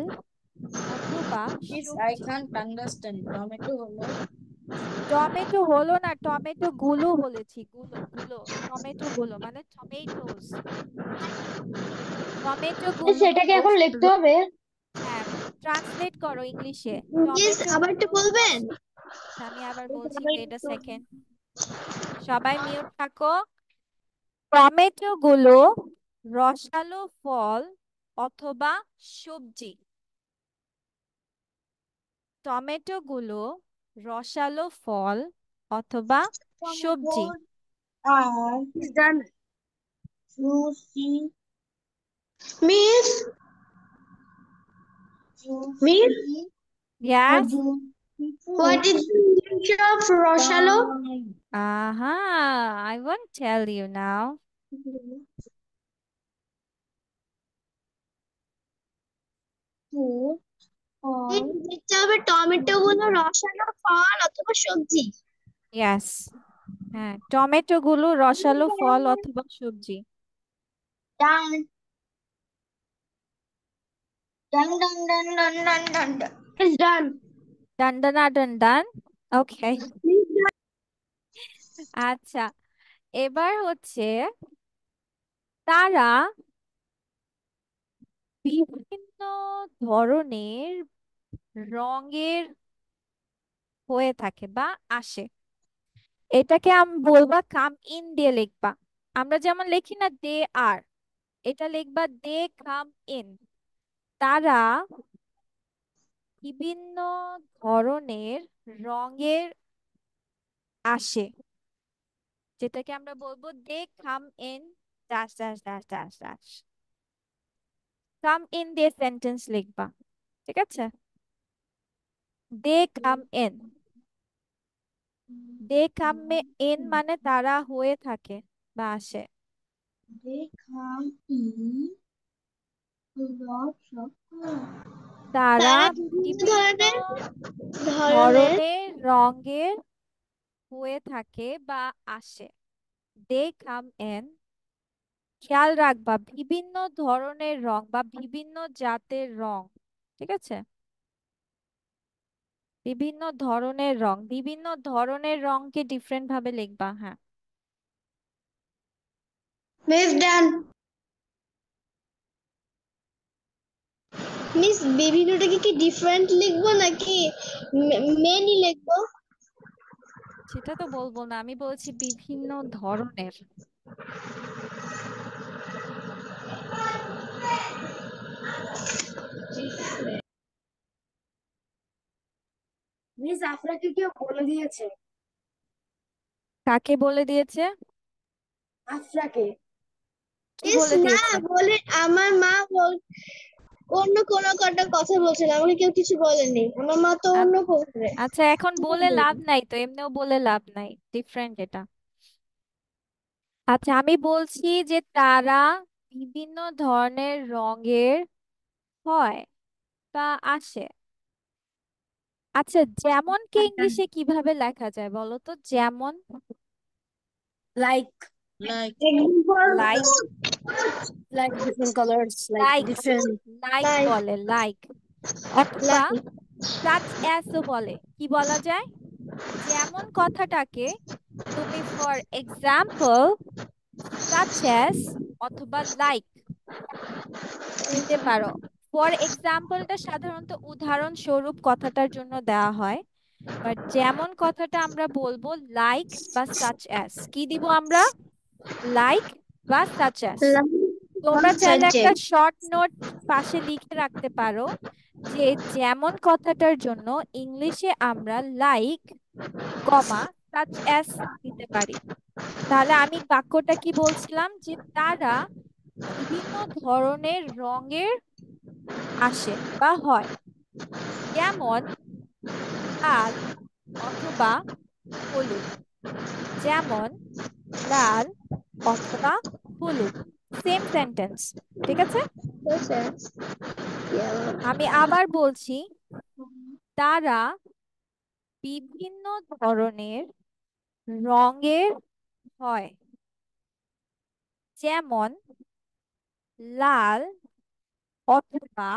অথবা Miss, I সবজি। can't understand. Tomato হলো টমেটো হলো না, টমেটো গুলো বলেছি, গুলো গুলো, টমেটো গুলো মানে টমেটোস। টমেটো গুলো সেটাকে এখন লিখতে হবে। হ্যাঁ, ট্রান্সলেট করো ইংলিশে। মিস টমেটো আবার একটু বলবেন? আমি আবার বলছি, ওয়েট আ সেকেন্ড, সবাই মিউট থাকো। টমেটো গুলো রসালো ফল অথবা সবজি। টমেটো গুলো রসালো ফল অথবা সবজি। Done. Miss, miss, Yes? what is the English of রসালো? I won't tell you now. লিখতে হবে টমেটো গুলো রসালো ফল অথবা সবজি। Yes. হ্যাঁ, টমেটো গুলো রসালো ফল অথবা সবজি। ডান, ডান, ডান, ডান, ডান, ডান, ডান, ডান। It's done. ডান। ওকে, আচ্ছা এবার হচ্ছে তারা বিভিন্ন ধরনের রঙের হয়ে থাকে বা আসে। এটাকে আমি বলবা কাম ইন দিয়ে লিখবা। আমরা যেমন লিখি না দে আর, এটা লিখবা দে কাম ইন। তারা বিভিন্ন ধরনের রঙের আসে, যেটাকে আমরা বলবো they come in dash dash dash dash dash. Come in দিয়ে সেন্টেন্স লিখবা, ঠিক আছে? দে come in, they come in মানে তারা হয়ে থাকে বা আসে। They come in lots of তারা তারা বিভিন্ন বিভিন্ন ধরনের ধরনের রঙের হয়ে থাকে বা আসে। দে কাম ইন, খেয়াল রাখবা বিভিন্ন ধরনের রং বা বিভিন্ন জাতের রং, ঠিক আছে? বিভিন্ন ধরনের রংকে ডিফারেন্ট ভাবে লিখবা। হ্যাঁ, মিস ডান। মিস বিভিন্নটাকে কি ডিফারেন্ট লিখবো নাকি মেনি লিখবো? সেটা তো বলবো না, আমি বলছি বিভিন্ন ধরনের। মিস আপনাকে কেউ বলে দিয়েছে? কাকে বলে দিয়েছে? আফরাকে। কি বলে না দিয়েছে? বলে, আমার মা অন্য কোনো একটা কথা বলছিল, আমাকে কেউ কিছু বলেনি, আমার মা তো অন্য করে। আচ্ছা এখন বলে লাভ নাই তো, এমনিও বলে লাভ নাই, ডিফারেন্ট এটা। আচ্ছা আমি বলছি যে তারা বিভিন্ন ধরনের রঙের হয় বা আসে। আচ্ছা যেমনকে ইংলিশে কিভাবে লেখা যায় বলো তো? যেমন Like Like like, different colors, like, different. Like Like. বলে লাইক, অথবা সাচ অ্যাজও বলে। কি বলা যায়? যেমন কথাটাকে তুমি ফর এক্সাম্পল সাচ অ্যাজ অথবা লাইক দিতে পারো। ফর এক্সাম্পলটা সাধারণত উদাহরণস্বরূপ কথাটার জন্য দেওয়া হয়, বাট যেমন কথাটা আমরা বলবো লাইক বা সাচ অ্যাজ। কি দিব আমরা? লাইক বা সাচ অ্যাজ। তোমরা চাইলে একটা শর্ট নোট পাশে লিখে রাখতে পারো যে যেমন কথাটার জন্য ইংলিশে আমরা লাইক কমা সাচ অ্যাজ দিতে পারি। তাহলে আমি বাক্যটা কি বলছিলাম যে তারা বিভিন্ন ধরনের রঙের আসে বা হয়, যেমন লাল অথবা হলুদ। যেমন লাল অথবা হলুদ, সেম সেন্টেন্স, ঠিক আছে? আমি আবার বলছি, তারা বিভিন্ন ধরনের রঙের হয়, যেমন লাল অথবা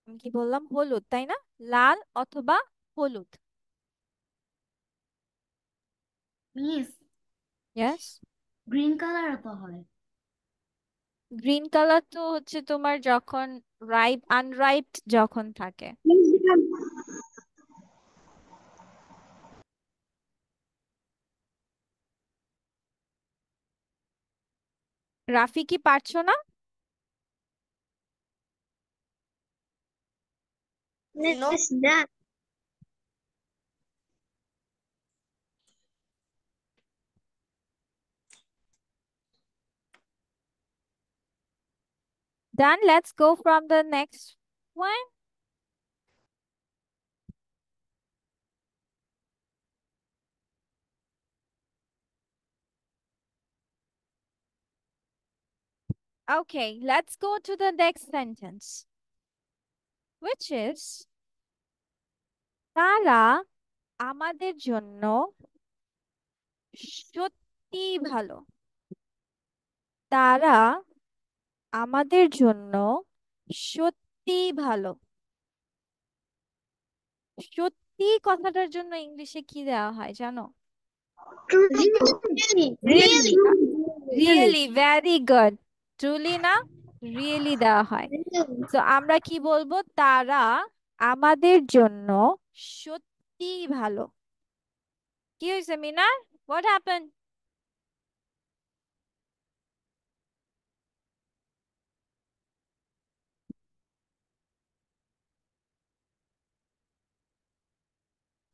আমি কি বললাম? হলুদ, তাই না? লাল অথবা হলুদ। Miss yes. গ্রিন কালার তো হয়। গ্রিন কালার তো হচ্ছে তোমার যখন রাইপ আনরাইপড যখন থাকে। রাফি কি পারছো না? no. Miss Dan. Done. Let's go from the next one. Okay, let's go to the next sentence, which is তারা আমাদের জন্য সত্যি ভালো। তারা আমাদের জন্য সত্যি ভালো। সত্যি কথাটার জন্য ইংলিশে কি দেওয়া হয় জানো? Really? Really. Really, very good. Truly না, রিয়েলি দেওয়া হয়। তো আমরা কি বলবো? তারা আমাদের জন্য সত্যি ভালো। কি হয়েছে Minar? What happen?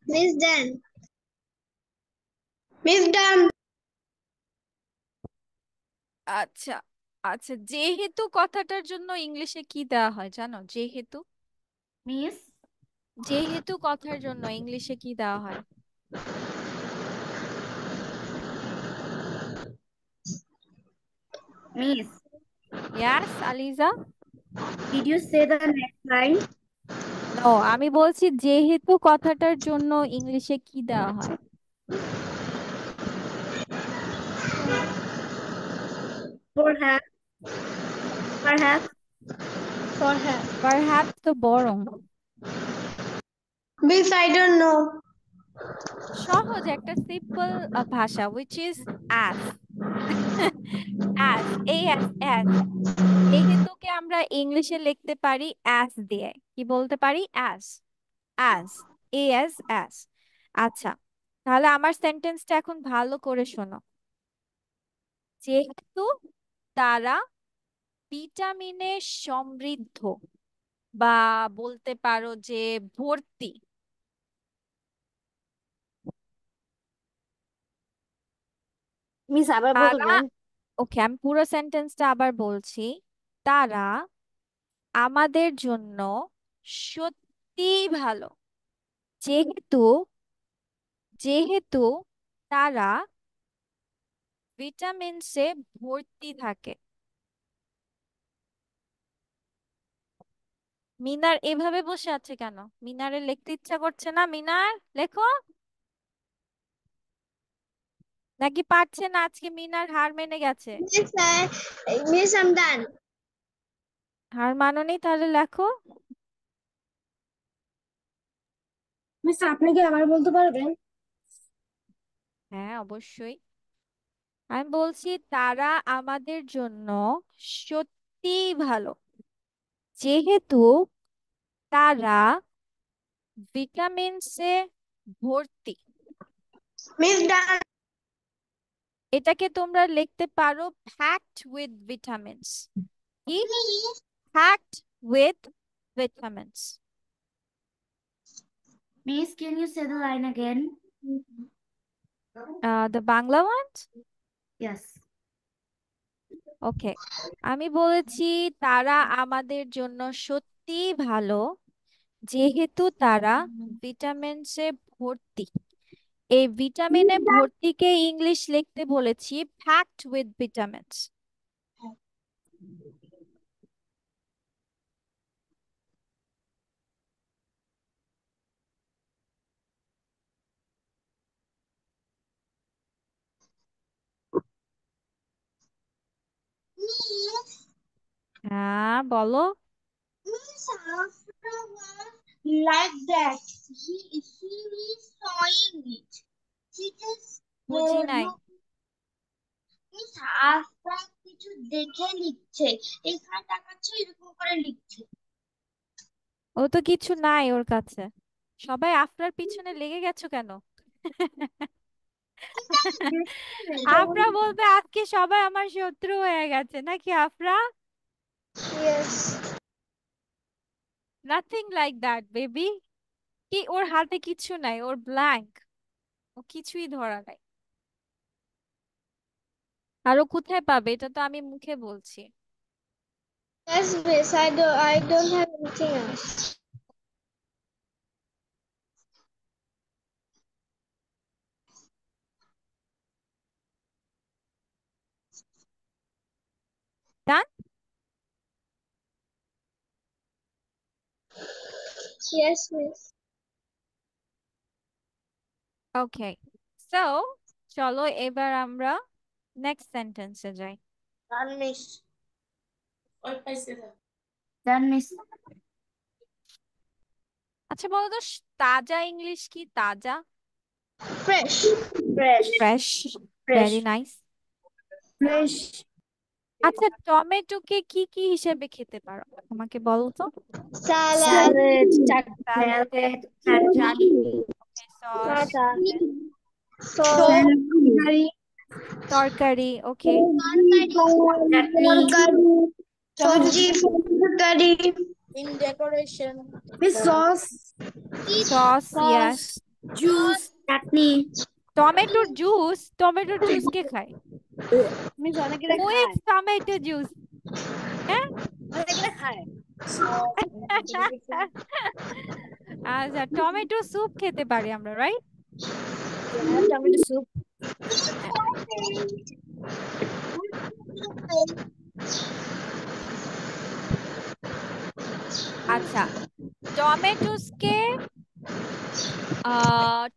Miss Dan. Miss Dan. আচ্ছা আচ্ছা, যেহেতু কথাটার জন্য ইংলিশে কি দেওয়া হয় জানো? যেহেতু। মিস যেহেতু কথার জন্য ইংলিশে কি দেওয়া হয়? Miss yes Aliza. Did you say the next line? No, আমি বলছি যেহেতু কথাটার জন্য ইংলিশে কি দেওয়া হয়? Perhaps, perhaps. For her. Perhaps তো বরং Miss, I don't know. সহজ একটা সিম্পল ভাষা, which is as. as, as. যেহেতুকে আমরা ইংলিশে লিখতে পারি as দিয়ে। কি বলতে পারি? as, as, as. আচ্ছা, তাহলে আমার সেন্টেন্সটা এখন ভালো করে শোনো। যেহেতু তারা ভিটামিনে সমৃদ্ধ বা বলতে পারো যে ভর্তি। মিস আবার তারা, বলবেন? ওকে, আমি পুরো সেন্টেন্সটা আবার বলছি। তারা আমাদের জন্য সত্যিই ভালো, যেহেতু যেহেতু তারা ভিটামিনসে ভর্তি থাকে। মিনার এভাবে বসে আছে কেন? মিনারের লিখতে ইচ্ছা করছে না? মিনার লেখো। নাকি পারছে না? আজকে মিনার হার মেনে গেছে? Miss, I'm done. হার মানোনি, তাহলে লেখো। মিস আপনি কি আবার বলতে পারবেন? হ্যাঁ, অবশ্যই। আমি বলছি তারা আমাদের জন্য সত্যিই ভালো, যেহেতু তারা ভিটামিনসে ভর্তি। Miss, done. এটাকে তোমরা লিখতে পারো packed with vitamins। কি? packed with vitamins। Miss, can you say the line again? The Bangla ones? Yes. ওকে, আমি বলেছি তারা আমাদের জন্য সত্যি ভালো, যেহেতু তারা ভিটামিনসে ভর্তি। এই ভিটামিনে ভর্তিকে ইংলিশ লিখতে বলেছি packed with vitamins। হ্যাঁ, বলো। Miss Afra was like that. He is sawing it. He just বুঝি নাই। Miss Afra কিছু দেখে লিখছে, এখানে তাকাচ্ছে এরকম করে লিখছে। ও তো কিছু নাই ওর কাছে। সবাই আফরার পিছনে লেগে গেছো কেন? আফরা বলবে আজকে সবাই আমার শত্রু হয়ে গেছে নাকি Afra? Yes. Nothing like that baby. কি ওর হাতে কিছু নাই, ওর ব্ল্যাঙ্ক, ও কিছুই ধরা নাই। আর ও কোথায় পাবে? এটা তো আমি মুখে বলছি। Yes, Miss. I don't have anything else. Done? Yes, Miss. Okay, so চলো এবার আমরা নেক্সট সেন্টেন্সে যাই। Done, miss. Done, Miss. আচ্ছা বলো তো, তাজা ইংলিশ কি? তাজা? Fresh. Fresh. Fresh. Very nice. Fresh. আচ্ছা, টমেটোকে কি কি হিসেবে খেতে পারো আমাকে বলো তো? Salad. Salad, Salad. চাটনি, সস, Sauce. তরকারি। ওকে, তরকারি, সবজি, তরকারি, In decoration. Miss Sauce. Sauce, yes. Juice. Chutney. টমেটোর জুস? টমেটোর জুস কে খায়? Miss অনেকেরা Who খায়। eats tomato juice? হ্যাঁ? অনেকেরা খায়। আচ্ছা, টমেটো স্যুপ খেতে পারি আমরা, রাইট? Tomato soup. আচ্ছা,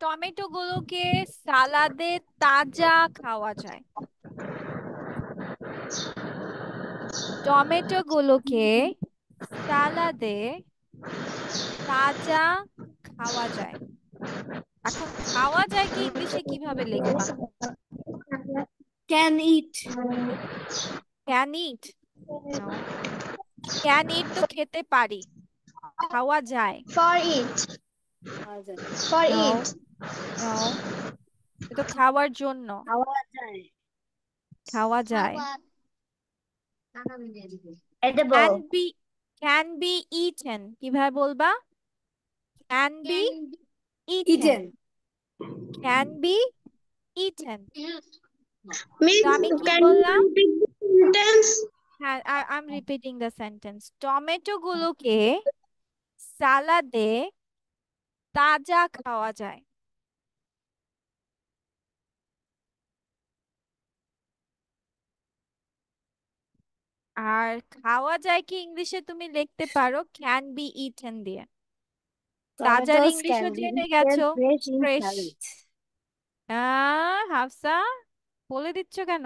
টমেটো গুলোকে সালাদে তাজা খাওয়া যায়। টমেটো গুলোকে সালাদে তাজা খাওয়া যায়। এখন খাওয়া যায় কি ইংলিশে কিভাবে লিখবা? Can eat. Can eat? No, can eat তো খেতে পারি, খাওয়া যায়। for it, for no it, no, এটা খাওয়ার জন্য। খাওয়া যায়। খাওয়া যায়। Edible. ক্যান বি ইটেন, কিভাবে বলবা? Can be eaten. Eaten. Can be eaten. Miss, তো আমি কি can বললাম? you repeat the sentence? হ্যাঁ, I'm repeating the sentence. Tomato গুলোকে সালাদে তাজা খাওয়া যায়। আর খাওয়া যায় কি ইংলিশে তুমি লিখতে পারো ক্যান বি ইটেন দিয়ে। তাজার Tomatoes ইংলিশও can be জেনে eaten গেছো, fresh in fresh. salads. Hafsa বলে দিচ্ছ কেন?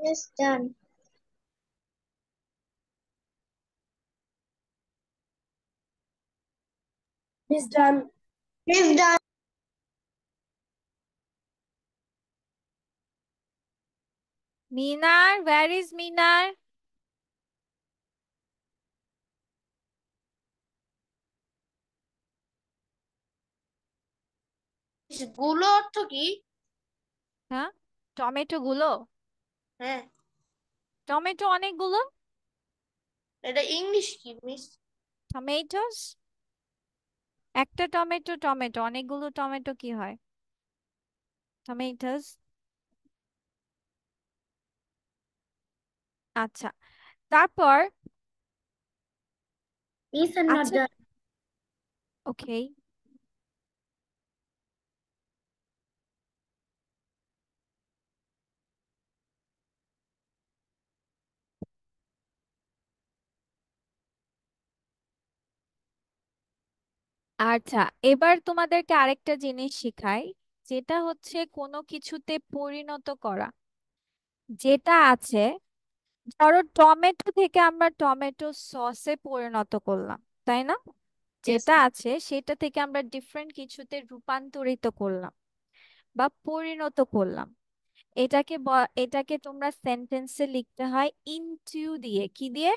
Yes, done. Miss done. Miss, done. Minar, where is মিনার? গুলো অর্থ কি? হ্যাঁ, টমেটো গুলো, হ্যাঁ, টমেটো অনেকগুলো। এটা ইংলিশ কি মিস? টমেটোস, একটা টমেটো টমেটো, অনেকগুলো টমেটো কি হয়? টমেটোস। আচ্ছা, তারপর Miss, I'm not আচ্ছা, done. ওকে। আচ্ছা, এবার তোমাদেরকে আরেকটা জিনিস শিখাই, যেটা হচ্ছে কোনো কিছুতে পরিণত করা। যেটা আছে, ধরো টমেটো থেকে আমরা টমেটো সসে পরিণত করলাম, তাই না? যেটা আছে সেটা থেকে আমরা ডিফারেন্ট কিছুতে রূপান্তরিত করলাম বা পরিণত করলাম। এটাকে তোমরা সেন্টেন্সে লিখতে হয় ইনটু দিয়ে। কি দিয়ে?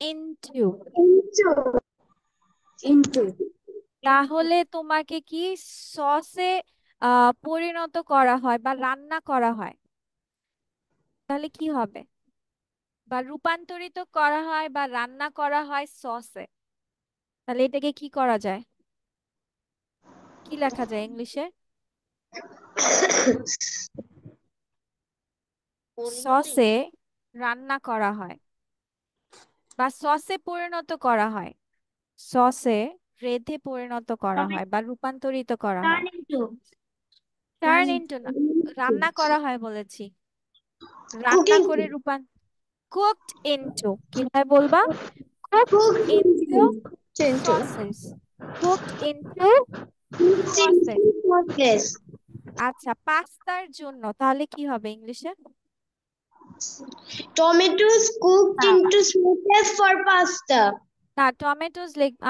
ইনটু। Into. Into. তাহলে তোমাকে কি সসে পরিণত করা হয় বা রান্না করা হয়, তাহলে কি হবে? বা রূপান্তরিত করা হয় বা রান্না করা হয় সসে, তাহলে এটাকে কি করা যায়? কি লেখা যায় ইংলিশে? পরিণতি। সসে রান্না করা হয় বা সসে পরিণত করা হয়, সসে রেঁধে পরিণত করা হয় বা রূপান্তরিত করা হয়। Turn into. টার্ন ইনটু না, রান্না করা হয় বলেছি। রান্না Cooking. করে কুকড ইনটু, কিভাবে বলবা? Cooked Cooked into into. Sausages, cooked into Cooked sausages. into sauces. আচ্ছা, পাস্তার জন্য তাহলে কি হবে ইংলিশে? Tomatoes cooked into sauces for pasta. না,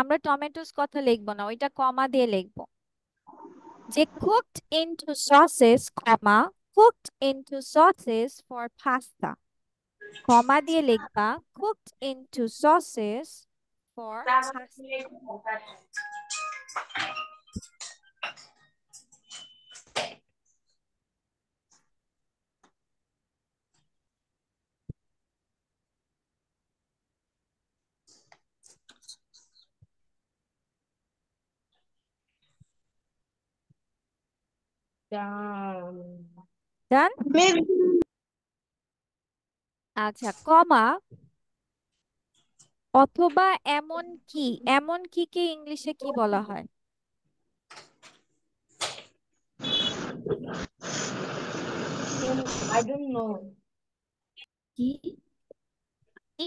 আমরা টমেটোস কথা লিখবো না, ওইটা কমা দিয়ে লিখবো। যে cooked into sauces, comma, cooked into sauces for pasta, comma দিয়ে লিখবা cooked into sauces for pasta. Done. Miss, আচ্ছা, কমা অথবা এমন কি, এমন কি কে ইংলিশে কি বলা হয়? I don't know. কি?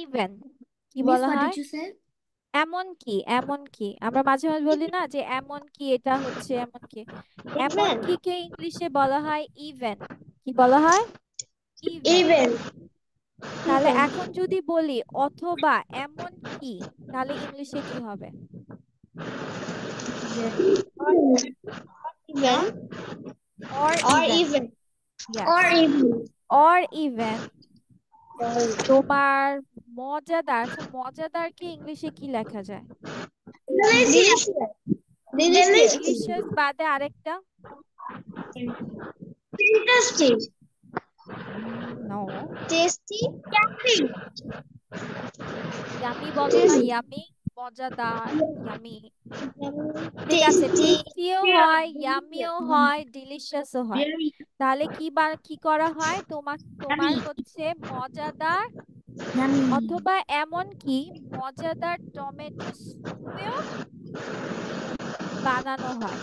ইভেন কি Miss, বলা what হয়? did you say? এমন কি, এমন কি, আমরা মাঝে মাঝে বলি না যে এমন কি এটা হচ্ছে এমন কি, এমন even. কি কে ইংলিশে বলা হয় ইভেন। কি বলা হয়? ইভেন। Even. তাহলে Even. এখন যদি বলি অথবা এমন কি, তাহলে ইংলিশে কি হবে? Even. Or Or even. even. Yes, Or even. Or even. তোমার মজাদার, আচ্ছা মজাদারকে ইংলিশে কি লেখা যায়? Delicious. Delicious. ডিলিশিয়াস বাদে আরেকটা? Fantastic. নো, টেস্টি ইয়ামি বলো না, ইয়ামি মজাদার, ইয়ামি। ঠিক আছে, টেস্টি টেস্টিও হয়, ইয়ামিও হয়, ডিলিশিয়াসও হয়। তাহলে কি করা হয়, তোমার হচ্ছে মজাদার অথবা এমন কি মজাদার টমেটো স্যুপও বানানো হয়।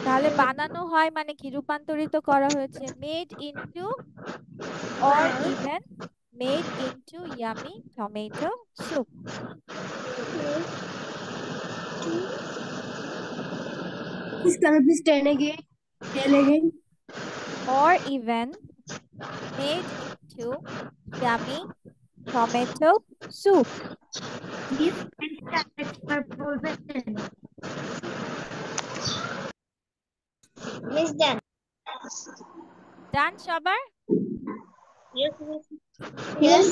তাহলে বানানো হয় মানে কি, রূপান্তরিত করা হয়েছে, made into or even made into yummy tomato soup. Can you please tell again? Tell again. Or even made into yummy tomato soup. Miss then done সবার? ইয়েস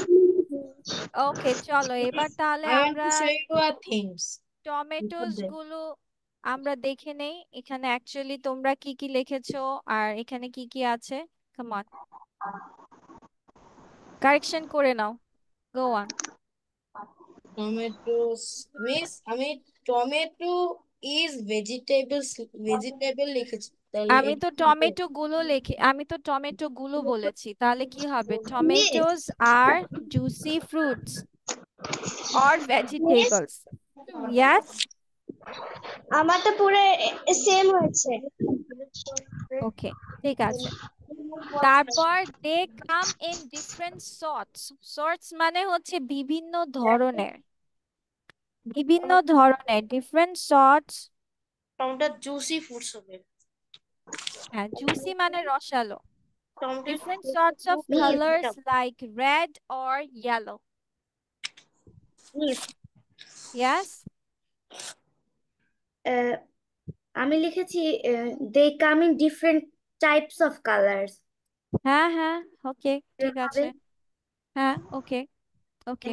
ওকে, চলো এবার তাহলে I want আমরা to show you a things. Tomatoes গুলো আমরা দেখে নেই। এখানে অ্যাকচুয়ালি তোমরা কি কি লিখেছো আর এখানে কি কি আছে, কাম অন, কারেকশন করে নাও, go on. Tomatoes. Miss, tomato is vegetable লিখেছি। তাহলে আমি তো টমেটো গুলো বলেছি, তাহলে কি হবে, টমেটোস আর juicy fruits or miss vegetables. Yes, আমার তো পুরো সেম হয়েছে ওকে, ঠিক আছে। তারপর they come in different sorts. Sorts মানে হচ্ছে বিভিন্ন ধরনের different sorts. Tomato juicy foods হবে। হ্যাঁ, জুসি মানে রসালো। Tomato Different sorts of colors like red or yellow. Miss Yes? আমি লিখেছি they come in different types of colours হ্যাঁ হ্যাঁ, ওকে, ঠিক আছে। হ্যাঁ, ওকে ওকে।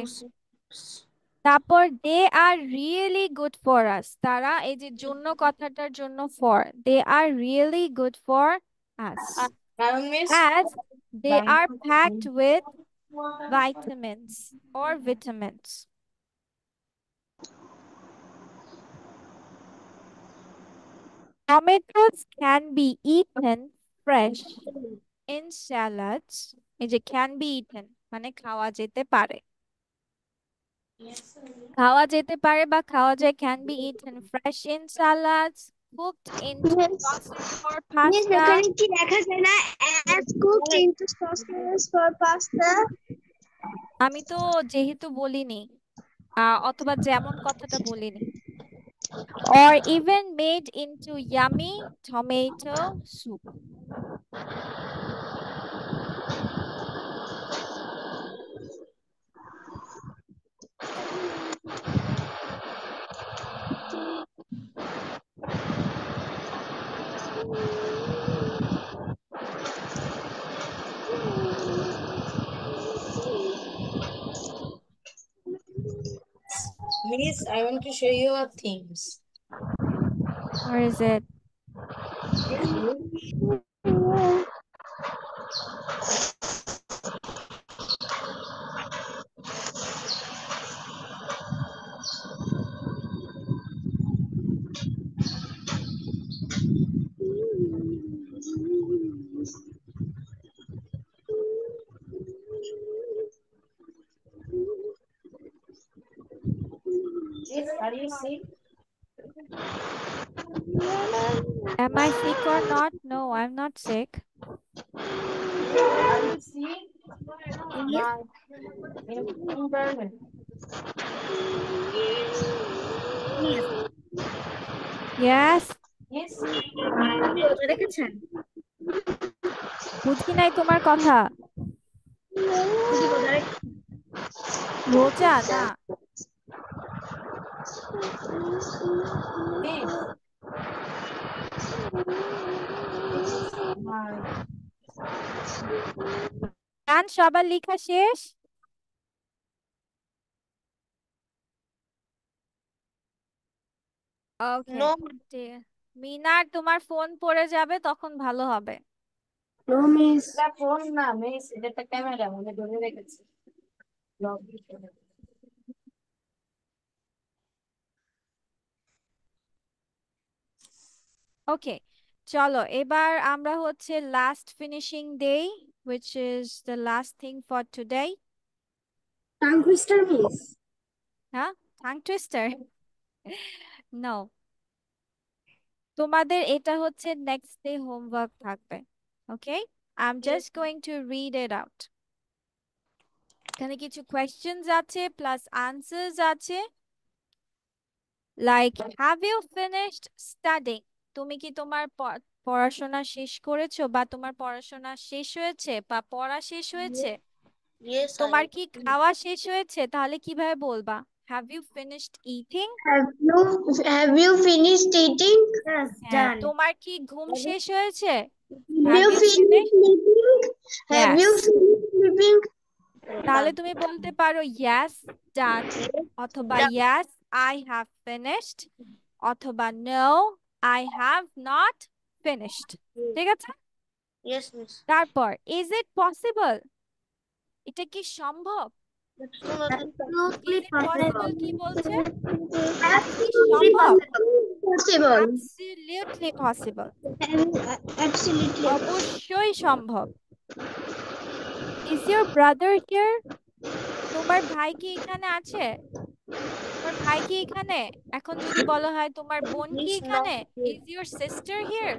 তারপর দে are really good for us. তারা, এই যে জন্য কথাটার জন্য for, they are really good for us কারণ miss as they are packed with vitamins or vitamins. Tomatoes can be eaten fresh in salads. এই যে can be eaten মানে খাওয়া যেতে পারে, বা খাওয়া যায়, can be eaten fresh in salads, cooked into sauces for miss pasta. ওখানে কি লেখা যায় না as cooked into sauces for pasta আমি তো যেহেতু বলিনি, অথবা যেমন কথাটা বলিনি, or even made into yummy tomato soup. Miss, I want to show you a things. Where is it? Miss, are you sick? Am I sick or not? No, I'm not sick. Are you sick? Environment. Yes? Yes. রেখেছেন বুঝি নাই তোমার কথা। রোজা না। Miss. This is my গান সবার লেখা শেষ? ওকে, নো মিনার তোমার ফোন পড়ে যাবে, তখন ভালো হবে। No, miss. ফোন না মিস, এটা একটা ক্যামেরা মানে ধরে রেখেছি। ওকে, চলো এবার আমরা হচ্ছে লাস্ট ফিনিশিং দেই, which is the last thing for today. Tongue twister, miss. হ্যাঁ, টাং টুইস্টার? নো, তোমাদের এটা হচ্ছে নেক্সট ডে হোমওয়ার্ক থাকবে। Okay, I am just going to read it out. এখানে কিছু কোয়েশ্চেনস আছে প্লাস আনসার্স আছে। Like, have you finished studying? তুমি কি তোমার পড়াশোনা শেষ করেছো, বা তোমার পড়াশোনা শেষ হয়েছে, বা পড়া শেষ হয়েছে? Yes, I তোমার have. কি খাওয়া শেষ হয়েছে? তাহলে কিভাবে বলবা? Have you finished eating? Have you finished eating? Yes, হ্যাঁ। done. তোমার কি ঘুম শেষ হয়েছে? Have have you you finished finished? sleeping? Have you yes. finished sleeping? তাহলে তুমি বলতে পারো ইয়েস ডান, অথবা Done. Yes I have finished, অথবা no I have not finished. ঠিক আছে? Yes, miss. তারপর ইজ ইট পসিবল? এটা কি সম্ভব? Absolutely is Absolutely it possible possible. কি বলছে? এটা কি Absolutely সম্ভব? possible. Absolutely possible. Absolutely. অবশ্যই সম্ভব। Is your brother here? তোমার ভাই কি এখানে আছে? তোমার ভাই কি এখানে? এখন যদি বলা হয় তোমার বোন কি He's not এখানে? here. Is your sister here?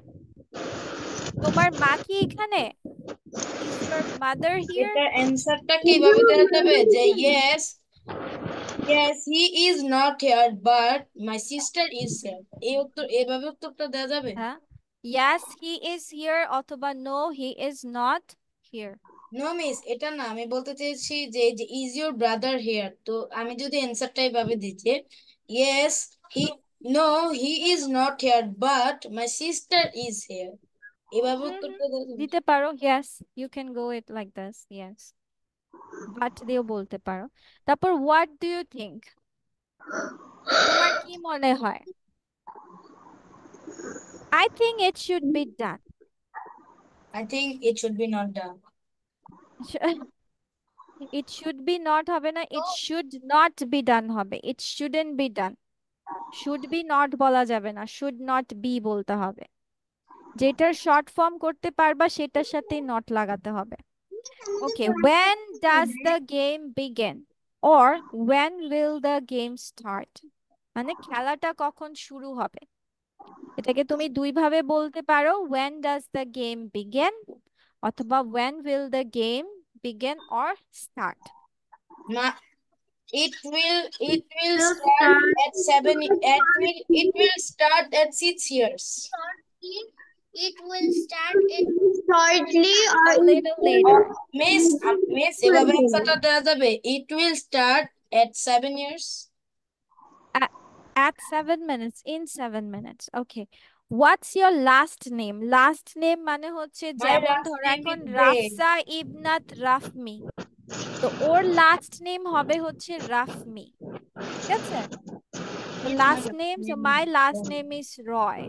তোমার মা কি এখানে? Is your mother here? এটার অ্যান্সারটা কিভাবে দেওয়া যাবে? যে yes yes he is not here but my sister is here, এই উত্তর এভাবে উত্তরটা দেওয়া যাবে? হ্যাঁ, ইয়েস হি ইজ হিয়ার, অথবা no he is not here. No miss, এটা না, আমি বলতে চেয়েছি যে ইজ ইউর ব্রাদার হিয়ার, তো আমি যদি অ্যান্সারটা এইভাবে দিচ্ছি yes he no he is not here but my sister is here, এভাবে উত্তরটা দেওয়া যাবে? দিতে পারো, yes you can go it like this, yes but দিয়েও বলতে পারো। তারপর হোয়াট ডু ইউ থিঙ্ক? তোমার কি মনে হয়? I think it should be done. I think it should be not done. It should be not হবে না, it should not be done হবে। It shouldn't be done. Should be not বলা যাবে না, শুড নট বি বলতে হবে। যেটার short form করতে পারবা সেটার সাথেই নট লাগাতে হবে। ওকে, when does the game begin or when will the game start? মানে খেলাটা কখন শুরু হবে? এটাকে তুমি দুই ভাবে বলতে পারো, when does the game begin অথবা when will the game begin or start. মা it will Will start start at 7, it will start at 6 years. It will start in Shortly A or little later. Miss এভাবে অ্যান্সারটা দেওয়া যাবে, it will start at 7 years. At 7 minutes, in 7 minutes. Okay, what's your last name? Last name মানে হচ্ছে My যেমন last ধরো name এখন is Dey. Rafsa Ibnat রাফমি, তো ওর লাস্ট নেম হবে হচ্ছে রাফমি। ঠিক আছে? তো His last last name, so name my is last Roy. name is Roy.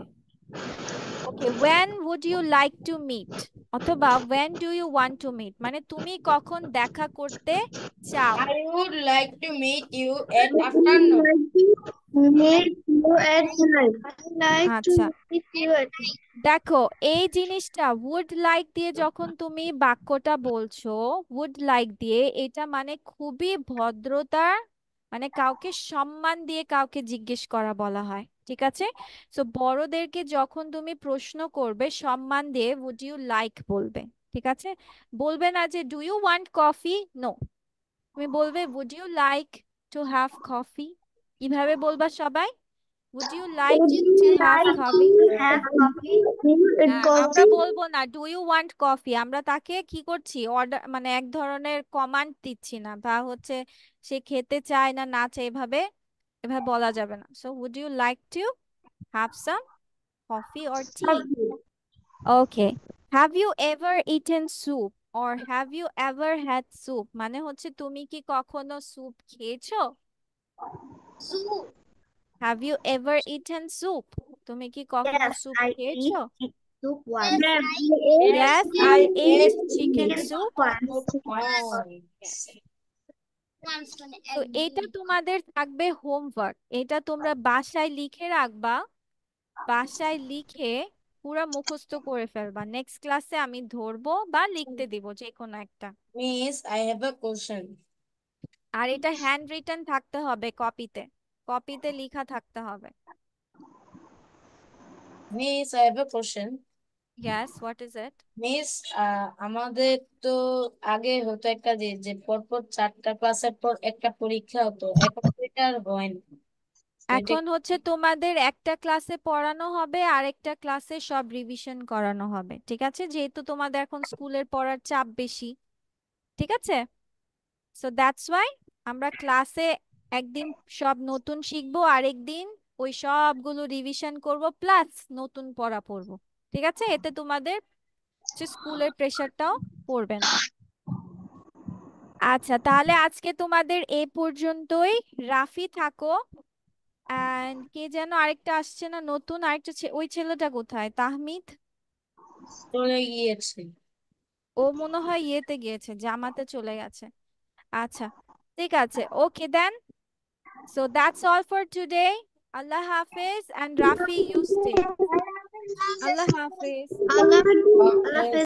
Okay, when would you like to meet অথবা when do you want to meet মানে তুমি কখন দেখা করতে চাও? I would like to meet you at afternoon. meet you at night. I like to আচ্ছা, meet you at night. দেখো এই জিনিসটা would like দিয়ে যখন তুমি বাক্যটা বলছো, would like দিয়ে, এটা মানে খুবই ভদ্রতা, মানে কাউকে সম্মান দিয়ে কাউকে জিজ্ঞেস করা বলা হয়। ঠিক আছে? সো বড়দেরকে যখন তুমি প্রশ্ন করবে সম্মান দিয়ে would you like বলবে। ঠিক আছে? বলবে না যে do you want coffee, no, তুমি বলবে would you like to have coffee। কিভাবে বলবা সবাই? would you like Would to you have like coffee? to have coffee? আমরা coffee? বলবো না ডু ইউ ওয়ান্ট কফি, আমরা তাকে কি করছি, অর্ডার মানে এক ধরনের কমান্ড দিচ্ছি না, বা হচ্ছে সে খেতে চায় না না চায়, এভাবে এভাবে বলা যাবে না। So would you like to have some coffee or tea? Okay, have you ever eaten soup or have you ever had soup মানে হচ্ছে তুমি কি কখনো স্যুপ খেয়েছো? Have you ever eaten soup, তুমি কি কখনো Yes, স্যুপ I খেয়েছো? eat soup once. Yes, I ate chicken soup. তো এটা তোমাদের থাকবে হোমওয়ার্ক। এটা তোমরা বাসায় লিখে রাখবা, বাসায় লিখে পুরা মুখস্থ করে ফেলবা। নেক্সট ক্লাসে আমি ধরবো বা লিখতে দিব যে কোনো একটা। Miss, I have a question. আর এটা হ্যান্ড রিটেন থাকতে হবে, কপিতে কপিতে লেখা থাকতে হবে। Miss, I have a question. Yes, what is it? Miss আমাদের তো আগে হতো একটা যে পরপর 4টা ক্লাসের পর একটা পরীক্ষা হতো, এখন তো এটা আর হয় না। তো এটা এখন হচ্ছে তোমাদের একটা ক্লাসে পড়ানো হবে, আরেকটা ক্লাসে সব রিভিশন করানো হবে, ঠিক আছে? যেহেতু তোমাদের এখন স্কুলের পড়ার চাপ বেশি, ঠিক আছে? সো দ্যাটস ওয়াই আমরা ক্লাসে একদিন সব নতুন শিখবো, আরেকদিন ওই সবগুলো রিভিশন করব প্লাস নতুন পড়া পড়বো, ঠিক আছে? এতে তোমাদের স্কুলের প্রেশারটাও পড়বে না। আচ্ছা, তাহলে আজকে তোমাদের এই পর্যন্তই। রাফি থাকো, এন্ড কে যেন আরেকটা আসছে না নতুন, আরেকটা ওই ছেলেটা কোথায়? তাহমিদ? চলে গিয়েছে। ও মনে হয় ইয়েতে গিয়েছে, জামাতে চলে গেছে। আচ্ছা, ঠিক আছে, okay then. So that's all for today. আল্লাহ হাফেজ, এন্ড রাফি ইউ স্টে। আল্লাহ হাফেজ। আল্লাহ Okay.